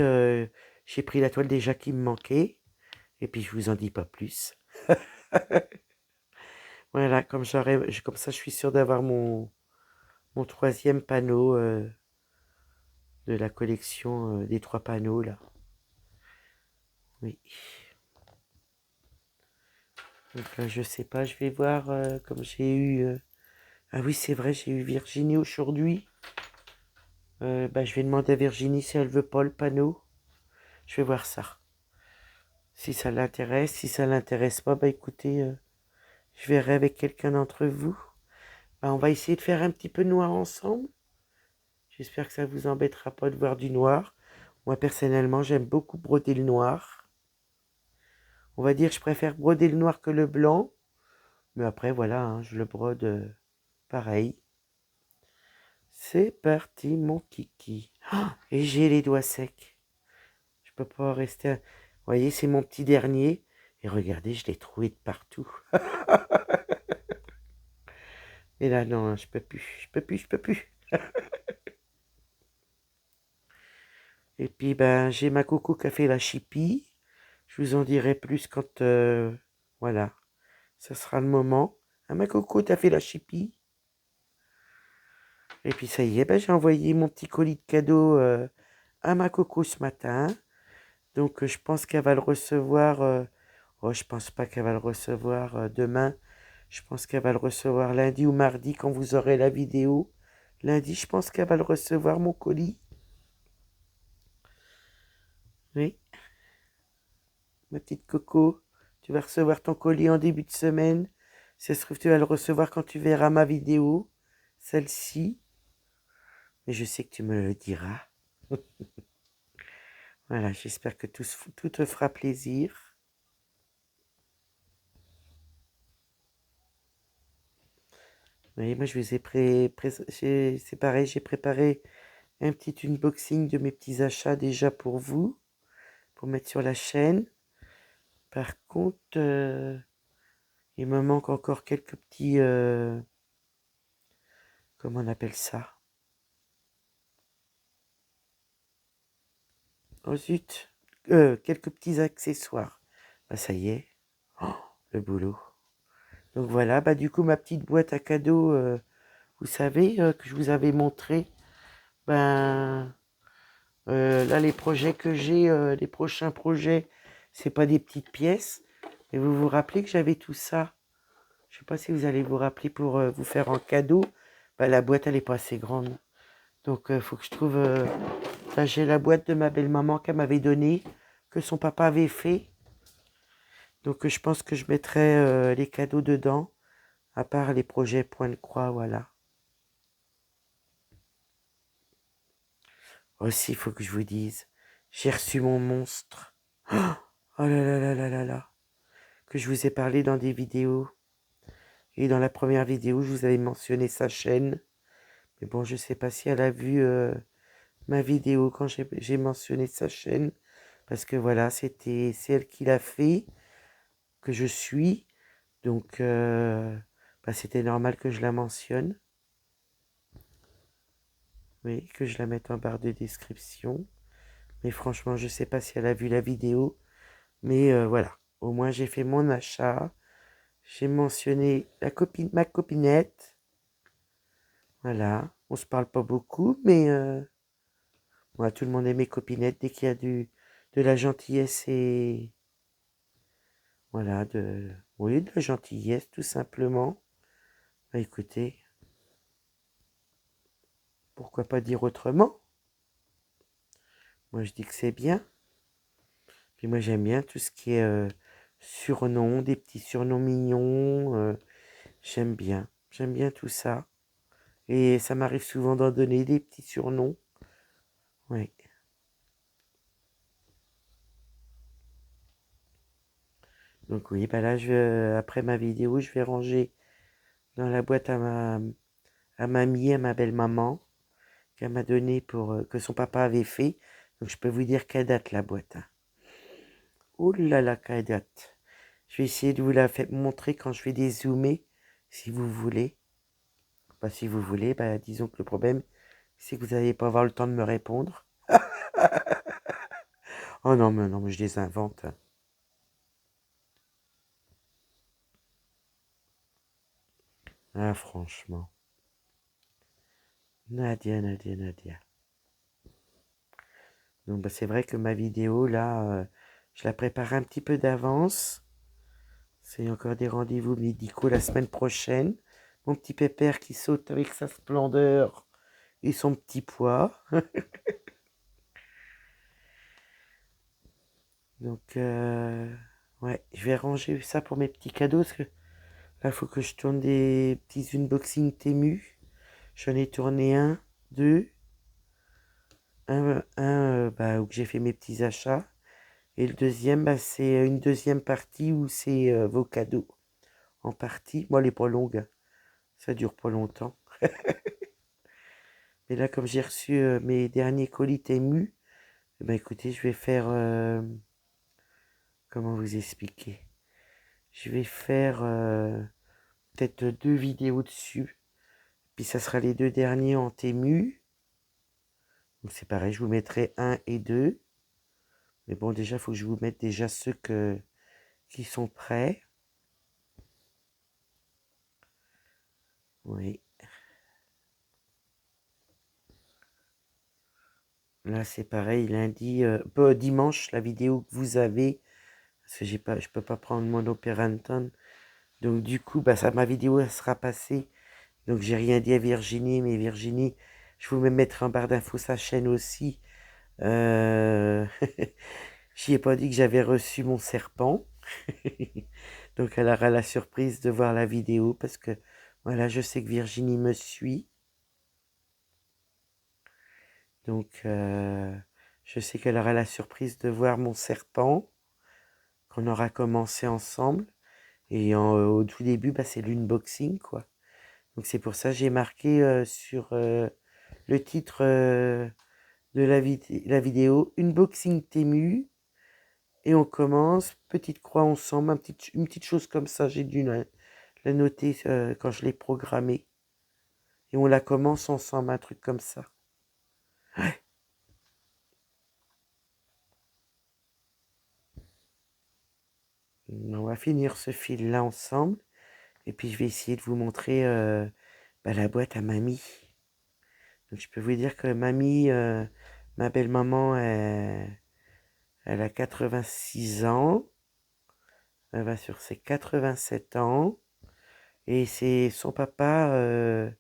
j'ai pris la toile déjà qui me manquait. Et puis je vous en dis pas plus. Voilà, comme ça je suis sûr d'avoir mon 3e panneau de la collection des 3 panneaux là. Oui. Donc là, je sais pas, je vais voir comme j'ai eu... Ah oui, c'est vrai, j'ai eu Virginie aujourd'hui. Je vais demander à Virginie si elle veut pas le panneau. Je vais voir ça. Si ça l'intéresse, si ça l'intéresse pas, écoutez, je verrai avec quelqu'un d'entre vous. On va essayer de faire un petit peu noir ensemble. J'espère que ça vous embêtera pas de voir du noir. Moi, personnellement, j'aime beaucoup broder le noir. On va dire que je préfère broder le noir que le blanc. Mais après, voilà, hein, je le brode pareil. C'est parti, mon kiki. Ah, et j'ai les doigts secs. Je peux pas rester... Vous voyez, c'est mon petit dernier. Et regardez, je l'ai trouvé de partout. Et là, non, je peux plus, je peux plus, je peux plus. Et puis, j'ai ma coco qui a fait la chipie. Je vous en dirai plus quand... voilà, ça sera le moment. Ah, ma coco, t'as fait la chipie. Et puis, ça y est, j'ai envoyé mon petit colis de cadeau à ma coco ce matin. Donc, je pense qu'elle va le recevoir... oh, je pense pas qu'elle va le recevoir demain. Je pense qu'elle va le recevoir lundi ou mardi quand vous aurez la vidéo. Lundi, je pense qu'elle va le recevoir, mon colis. Oui, ma petite coco, tu vas recevoir ton colis en début de semaine. Si ça se trouve, tu vas le recevoir quand tu verras ma vidéo, celle-ci. Mais je sais que tu me le diras. Voilà, j'espère que tout te fera plaisir. Oui, moi je vous ai c'est pareil, j'ai préparé un petit unboxing de mes petits achats déjà pour vous, pour mettre sur la chaîne. Par contre, il me manque encore quelques petits... comment on appelle ça? Oh zut! Quelques petits accessoires. Ça y est. Oh, le boulot. Donc voilà, du coup, ma petite boîte à cadeaux Vous savez que je vous avais montré, ben, là les projets que j'ai, les prochains projets, c'est pas des petites pièces. Et vous vous rappelez que j'avais tout ça? Je sais pas si vous allez vous rappeler pour vous faire en cadeau. Ben, la boîte elle est pas assez grande. Donc faut que je trouve... là j'ai la boîte de ma belle-maman qu'elle m'avait donnée, que son papa avait fait. Donc je pense que je mettrai les cadeaux dedans, à part les projets point de croix, voilà. Aussi, il faut que je vous dise, j'ai reçu mon monstre. Oh là là là là là là. Que je vous ai parlé dans des vidéos. Et dans la première vidéo, je vous avais mentionné sa chaîne. Mais bon, je sais pas si elle a vu ma vidéo quand j'ai mentionné sa chaîne. Parce que voilà, c'est elle qui l'a fait, que je suis. Donc, bah, c'était normal que je la mentionne. Oui, que je la mette en barre de description. Mais franchement, je sais pas si elle a vu la vidéo. Mais voilà, au moins j'ai fait mon achat. J'ai mentionné ma copinette. Voilà, on se parle pas beaucoup, mais moi, tout le monde aime mes copinettes dès qu'il y a de la gentillesse et voilà, oui, de la gentillesse tout simplement. Bah, écoutez, pourquoi pas dire autrement? Moi, je dis que c'est bien. Puis moi, j'aime bien tout ce qui est surnom, des petits surnoms mignons. J'aime bien tout ça. Et ça m'arrive souvent d'en donner des petits surnoms. Oui. Donc oui, bah là, après ma vidéo, je vais ranger dans la boîte à mamie, à ma belle-maman, qu'elle m'a donné pour que son papa avait fait. Donc je peux vous dire qu'elle date la boîte. Hein. Oh là là, qu'elle date. Je vais essayer de vous la montrer quand je vais dézoomer, si vous voulez. Bah, si vous voulez, bah, disons que le problème, c'est que vous n'allez pas avoir le temps de me répondre. Oh non, mais je les invente. Ah, franchement. Nadia, Nadia, Nadia. Donc, bah, c'est vrai que ma vidéo, là, je la prépare un petit peu d'avance. C'est encore des rendez-vous médicaux la semaine prochaine. Mon petit pépère qui saute avec sa splendeur et son petit poids. Donc, ouais, je vais ranger ça pour mes petits cadeaux. Parce que là, il faut que je tourne des petits unboxings Temu. J'en ai tourné un, deux. Bah, où j'ai fait mes petits achats. Et le deuxième, bah, c'est une deuxième partie où c'est vos cadeaux. En partie. Moi, elle n'est pas longue. Hein. Ça dure pas longtemps. Mais là, comme j'ai reçu mes derniers colis Temu, eh ben, écoutez, je vais faire... comment vous expliquer? Je vais faire peut-être 2 vidéos dessus. Puis ça sera les 2 derniers en Temu. Donc c'est pareil, je vous mettrai 1 et 2. Mais bon, déjà, il faut que je vous mette déjà ceux qui sont prêts. Oui. Là, c'est pareil, lundi, dimanche, la vidéo que vous avez, parce que je peux pas prendre mon Opéranton. Donc du coup, bah, ma vidéo elle sera passée. Donc j'ai rien dit à Virginie, mais Virginie, je vous mettrai en barre d'infos sa chaîne aussi. Euh... J'y ai pas dit que j'avais reçu mon serpent. Donc elle aura la surprise de voir la vidéo parce que voilà, je sais que Virginie me suit. Donc je sais qu'elle aura la surprise de voir mon serpent qu'on aura commencé ensemble. Et au tout début, bah, c'est l'unboxing, quoi. Donc c'est pour ça que j'ai marqué sur le titre de la vidéo Unboxing Temu. Et on commence, petite croix ensemble, une petite chose comme ça. J'ai dû la noter quand je l'ai programmée. Et on la commence ensemble, un truc comme ça. On va finir ce fil-là ensemble. Et puis je vais essayer de vous montrer Bah, la boîte à mamie. Donc je peux vous dire que mamie, ma belle-maman, elle a 86 ans. Elle va sur ses 87 ans. Et c'est son papa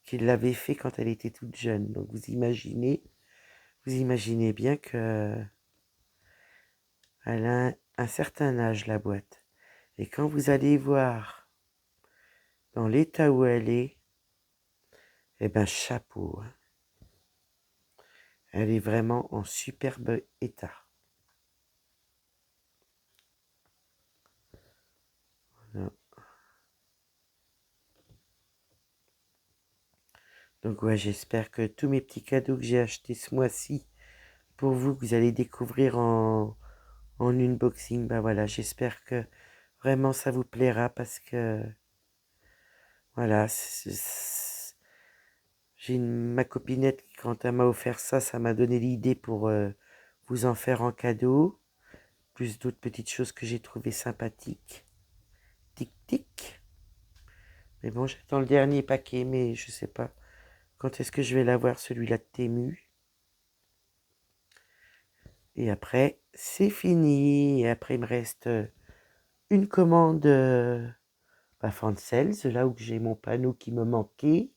qui l'avait fait quand elle était toute jeune. Donc vous imaginez bien que elle a un certain âge, la boîte. Et quand vous allez voir dans l'état où elle est, eh ben chapeau, hein. Elle est vraiment en superbe état. Voilà. Donc ouais, j'espère que tous mes petits cadeaux que j'ai achetés ce mois-ci pour vous, que vous allez découvrir en unboxing, ben voilà, j'espère que vraiment ça vous plaira parce que voilà, j'ai ma copinette qui, quand elle m'a offert ça, ça m'a donné l'idée pour vous en faire en cadeau, plus d'autres petites choses que j'ai trouvées sympathiques. Tic tic. Mais bon, j'attends le dernier paquet, mais je sais pas quand est-ce que je vais l'avoir, celui-là de Temu. Et après, c'est fini. Et après, il me reste une commande Fansels, là où j'ai mon panneau qui me manquait,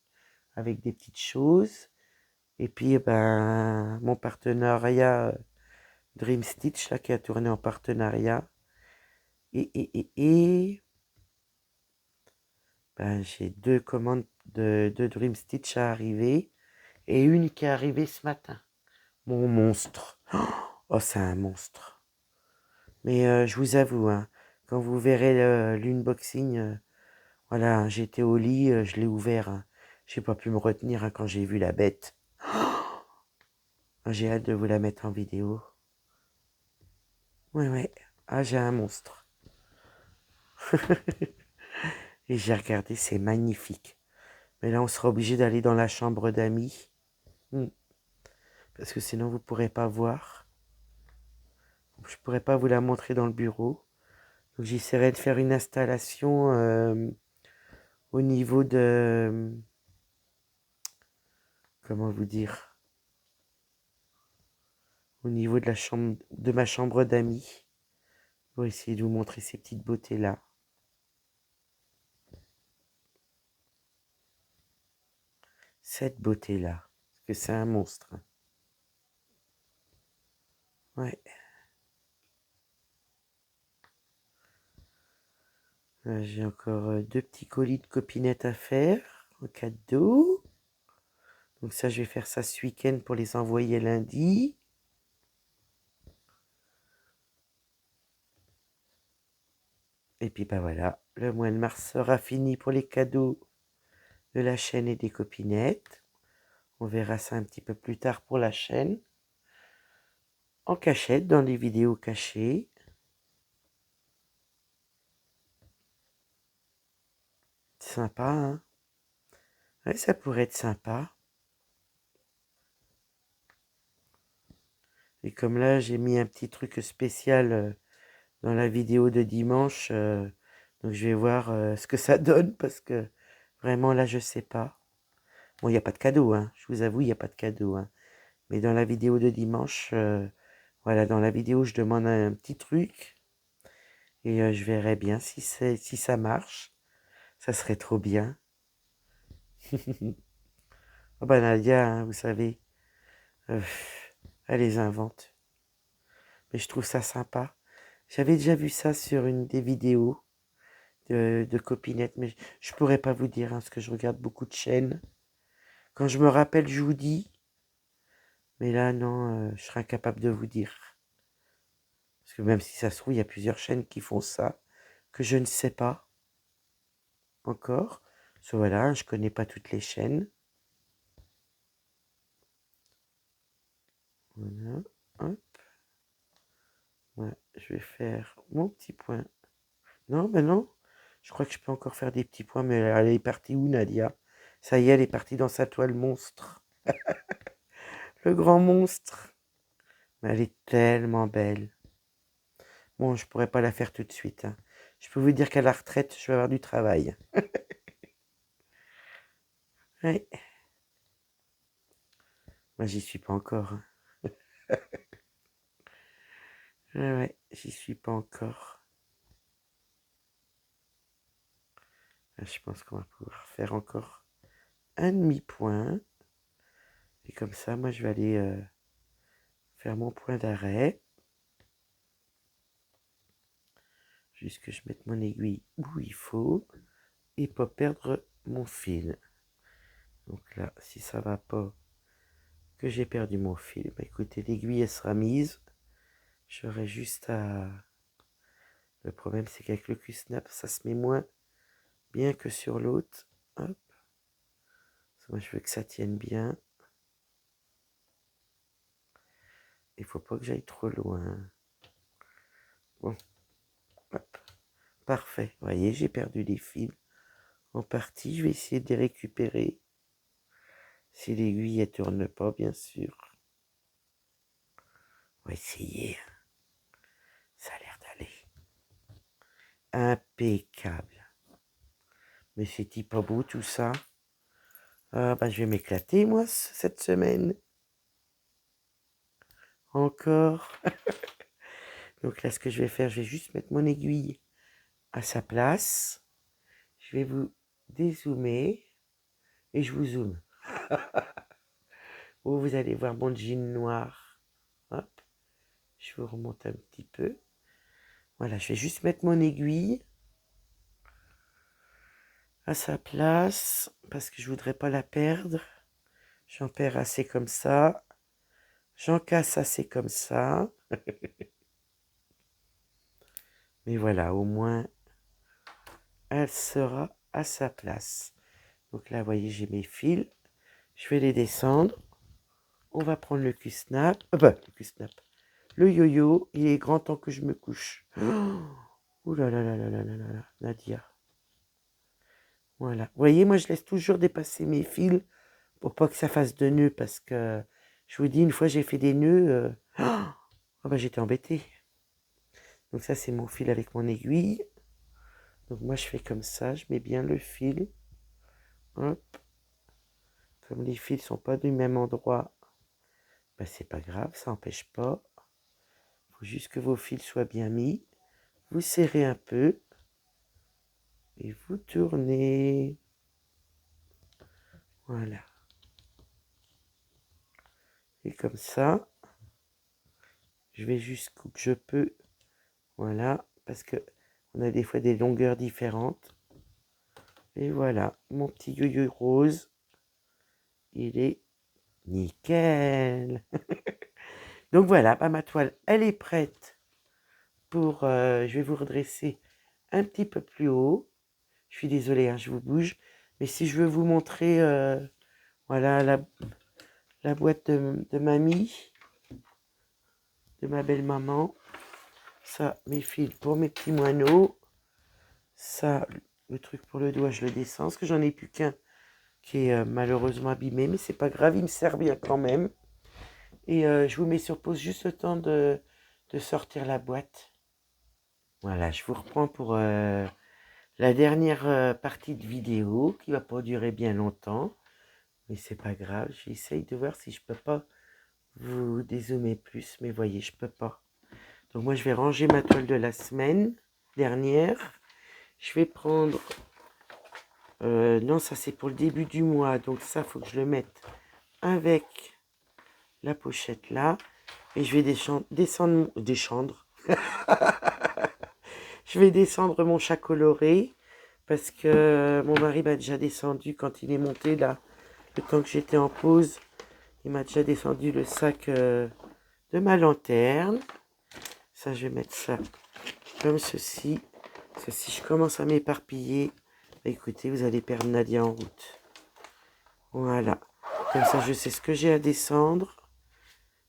avec des petites choses. Et puis, ben, mon partenariat Dream Stitch, là, qui a tourné en partenariat. Et ben, j'ai deux commandes de Dream Stitch à arriver. Et une qui est arrivée ce matin. Mon monstre. Oh, c'est un monstre. Mais je vous avoue, hein, quand vous verrez l'unboxing, voilà, hein, j'étais au lit, je l'ai ouvert. Hein. J'ai pas pu me retenir hein, quand j'ai vu la bête. J'ai hâte de vous la mettre en vidéo. Ouais, ouais. Ah, j'ai un monstre. Et j'ai regardé, c'est magnifique. Mais là, on sera obligé d'aller dans la chambre d'amis. Parce que sinon, vous pourrez pas voir. Je pourrais pas vous la montrer dans le bureau. Donc, j'essaierai de faire une installation au niveau de... Comment vous dire? Au niveau de la chambre, de ma chambre d'amis. Pour essayer de vous montrer ces petites beautés-là. Cette beauté-là. Parce que c'est un monstre. Ouais. J'ai encore deux petits colis de copinettes à faire en cadeau. Donc ça, je vais faire ça ce week-end pour les envoyer lundi. Et puis bah voilà, le mois de mars sera fini pour les cadeaux de la chaîne et des copinettes. On verra ça un petit peu plus tard pour la chaîne. En cachette, dans les vidéos cachées. Sympa, hein? Ouais, ça pourrait être sympa. Et comme là, j'ai mis un petit truc spécial dans la vidéo de dimanche. Donc je vais voir ce que ça donne parce que vraiment là, je sais pas. Bon, il n'y a pas de cadeau, hein. Je vous avoue, il n'y a pas de cadeau, hein. Mais dans la vidéo de dimanche, voilà, dans la vidéo, je demande un petit truc. Et je verrai bien si ça marche. Ça serait trop bien. Oh bah Nadia, hein, vous savez, euh, elle les invente. Mais je trouve ça sympa. J'avais déjà vu ça sur une des vidéos de copinettes, mais je pourrais pas vous dire, hein, parce que je regarde beaucoup de chaînes. Quand je me rappelle, je vous dis. Mais là, non, je serais incapable de vous dire. Parce que même si ça se trouve, il y a plusieurs chaînes qui font ça, que je ne sais pas encore. Parce que voilà, je connais pas toutes les chaînes. Voilà, hop. Ouais, je vais faire mon petit point. Non, ben non. Je crois que je peux encore faire des petits points, mais elle est partie où, Nadia? Ça y est, elle est partie dans sa toile monstre. Le grand monstre. Mais elle est tellement belle. Bon, je pourrais pas la faire tout de suite. Hein. Je peux vous dire qu'à la retraite, je vais avoir du travail. Ouais. Moi, j'y suis pas encore. Hein. Ouais, j'y suis pas encore. Je pense qu'on va pouvoir faire encore un demi-point. Et comme ça, moi, je vais aller faire mon point d'arrêt. Juste que je mette mon aiguille où il faut. Et pas perdre mon fil. Donc là, si ça va pas, que j'ai perdu mon fil, bah écoutez, l'aiguille, elle sera mise. J'aurai juste à... Le problème, c'est qu'avec le Q-snap, ça se met moins bien que sur l'autre. Hop. Moi, je veux que ça tienne bien. Il faut pas que j'aille trop loin. Bon, hop. Parfait. Vous voyez, j'ai perdu les fils en partie. Je vais essayer de les récupérer. Si l'aiguille, elle tourne pas, bien sûr. On va essayer. Ça a l'air d'aller. Impeccable. Mais c'est-il pas beau tout ça? Ah, bah, je vais m'éclater, moi, cette semaine. Encore. Donc là, ce que je vais faire, je vais juste mettre mon aiguille à sa place. Je vais vous dézoomer et je vous zoome. Oh, vous allez voir mon jean noir. Hop. Je vous remonte un petit peu. Voilà, je vais juste mettre mon aiguille à sa place parce que je voudrais pas la perdre. J'en perds assez comme ça. J'en casse assez comme ça. Mais voilà, au moins, elle sera à sa place. Donc là, vous voyez, j'ai mes fils. Je vais les descendre. On va prendre le Q-snap. Le Q-snap. Le yo-yo. Il est grand temps que je me couche. Ouh là là là là là là là, Nadia. Voilà. Vous voyez, moi, je laisse toujours dépasser mes fils pour pas que ça fasse de nœuds parce que, je vous dis, une fois, j'ai fait des nœuds. J'étais embêtée. Donc ça, c'est mon fil avec mon aiguille. Donc moi, je fais comme ça. Je mets bien le fil. Hop. Comme les fils sont pas du même endroit, c'est pas grave, ça n'empêche pas. Il faut juste que vos fils soient bien mis. Vous serrez un peu. Et vous tournez. Voilà. Et comme ça, je vais jusqu'où que je peux. Voilà. Parce que on a des fois des longueurs différentes. Et voilà. Mon petit yo-yo rose. Il est nickel. Donc voilà, ma toile, elle est prête pour... je vais vous redresser un petit peu plus haut. Je suis désolée, hein, je vous bouge. Mais si je veux vous montrer, voilà, la boîte de mamie, de ma belle maman. Ça, mes fils pour mes petits moineaux. Ça, le truc pour le doigt, je le descends. Parce que j'en ai plus qu'un qui est malheureusement abîmé. Mais c'est pas grave, il me sert bien quand même. Et je vous mets sur pause juste le temps de sortir la boîte. Voilà, je vous reprends pour la dernière partie de vidéo qui va pas durer bien longtemps. Mais c'est pas grave, j'essaye de voir si je peux pas vous dézoomer plus. Mais voyez, je peux pas. Donc moi, je vais ranger ma toile de la semaine dernière. Je vais prendre... non, ça c'est pour le début du mois. Donc ça, faut que je le mette avec la pochette là. Et je vais descendre... Je vais descendre mon chat coloré. Parce que mon mari m'a déjà descendu quand il est monté là. Le temps que j'étais en pause. Il m'a déjà descendu le sac de ma lanterne. Ça, je vais mettre ça comme ceci. Parce que si je commence à m'éparpiller, écoutez, vous allez perdre Nadia en route. Voilà. Comme ça, je sais ce que j'ai à descendre.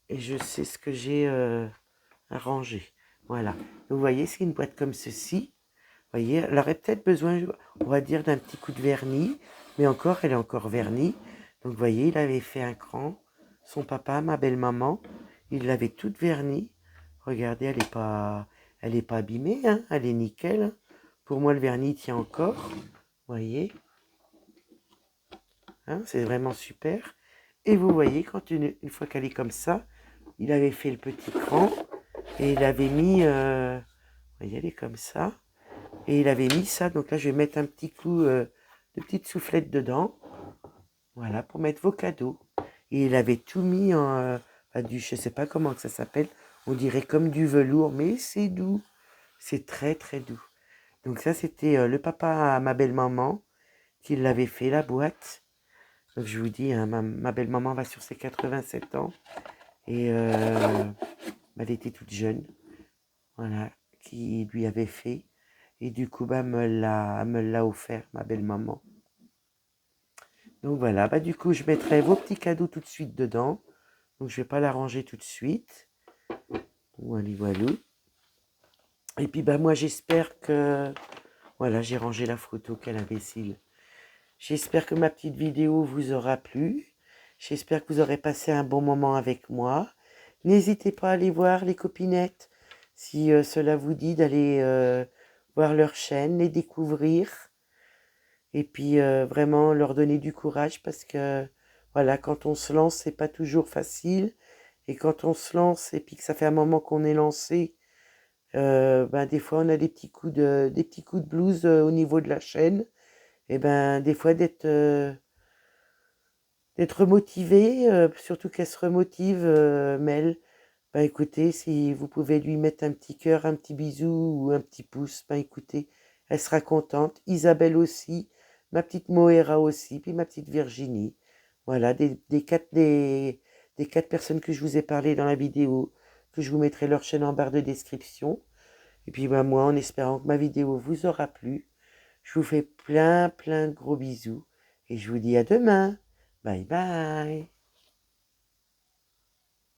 Et je sais ce que j'ai à ranger. Voilà. Donc, vous voyez, c'est une boîte comme ceci. Vous voyez, elle aurait peut-être besoin, on va dire, d'un petit coup de vernis. Mais encore, elle est encore vernie. Donc, vous voyez, il avait fait un cran. Son papa, ma belle-maman, il l'avait toute vernie. Regardez, elle est pas abîmée, hein, elle est nickel. Hein. Pour moi, le vernis tient encore. Vous voyez. Hein, c'est vraiment super. Et vous voyez, quand une fois qu'elle est comme ça, il avait fait le petit cran et il avait mis, vous voyez, elle est comme ça. Et il avait mis ça, donc là je vais mettre un petit coup de petite soufflette dedans. Voilà, pour mettre vos cadeaux. Et il avait tout mis en, je sais pas comment que ça s'appelle, on dirait comme du velours, mais c'est doux. C'est très très doux. Donc ça c'était le papa à ma belle-maman qui l'avait fait, la boîte. Donc je vous dis, hein, ma belle-maman va sur ses 87 ans. Et elle était toute jeune. Voilà, qui lui avait fait. Et du coup, me l'a offert, ma belle-maman. Donc voilà, du coup, je mettrai vos petits cadeaux tout de suite dedans. Donc je vais pas la ranger tout de suite. Voilà, voilà. Et puis moi, j'espère que... Voilà, j'ai rangé la photo, quel imbécile. J'espère que ma petite vidéo vous aura plu. J'espère que vous aurez passé un bon moment avec moi. N'hésitez pas à aller voir les copinettes, si cela vous dit d'aller voir leur chaîne, les découvrir. Et puis vraiment leur donner du courage parce que voilà, quand on se lance, c'est pas toujours facile. Et quand on se lance et puis que ça fait un moment qu'on est lancé, des fois on a des petits coups de blues au niveau de la chaîne. Et des fois d'être motivé, surtout qu'elle se remotive, Mel. Écoutez, si vous pouvez lui mettre un petit cœur, un petit bisou ou un petit pouce, écoutez, elle sera contente. Isabelle aussi, ma petite Moira aussi, puis ma petite Virginie. Voilà, des quatre personnes que je vous ai parlé dans la vidéo, que je vous mettrai leur chaîne en barre de description. Et puis moi, en espérant que ma vidéo vous aura plu, je vous fais plein plein de gros bisous et je vous dis à demain. Bye bye.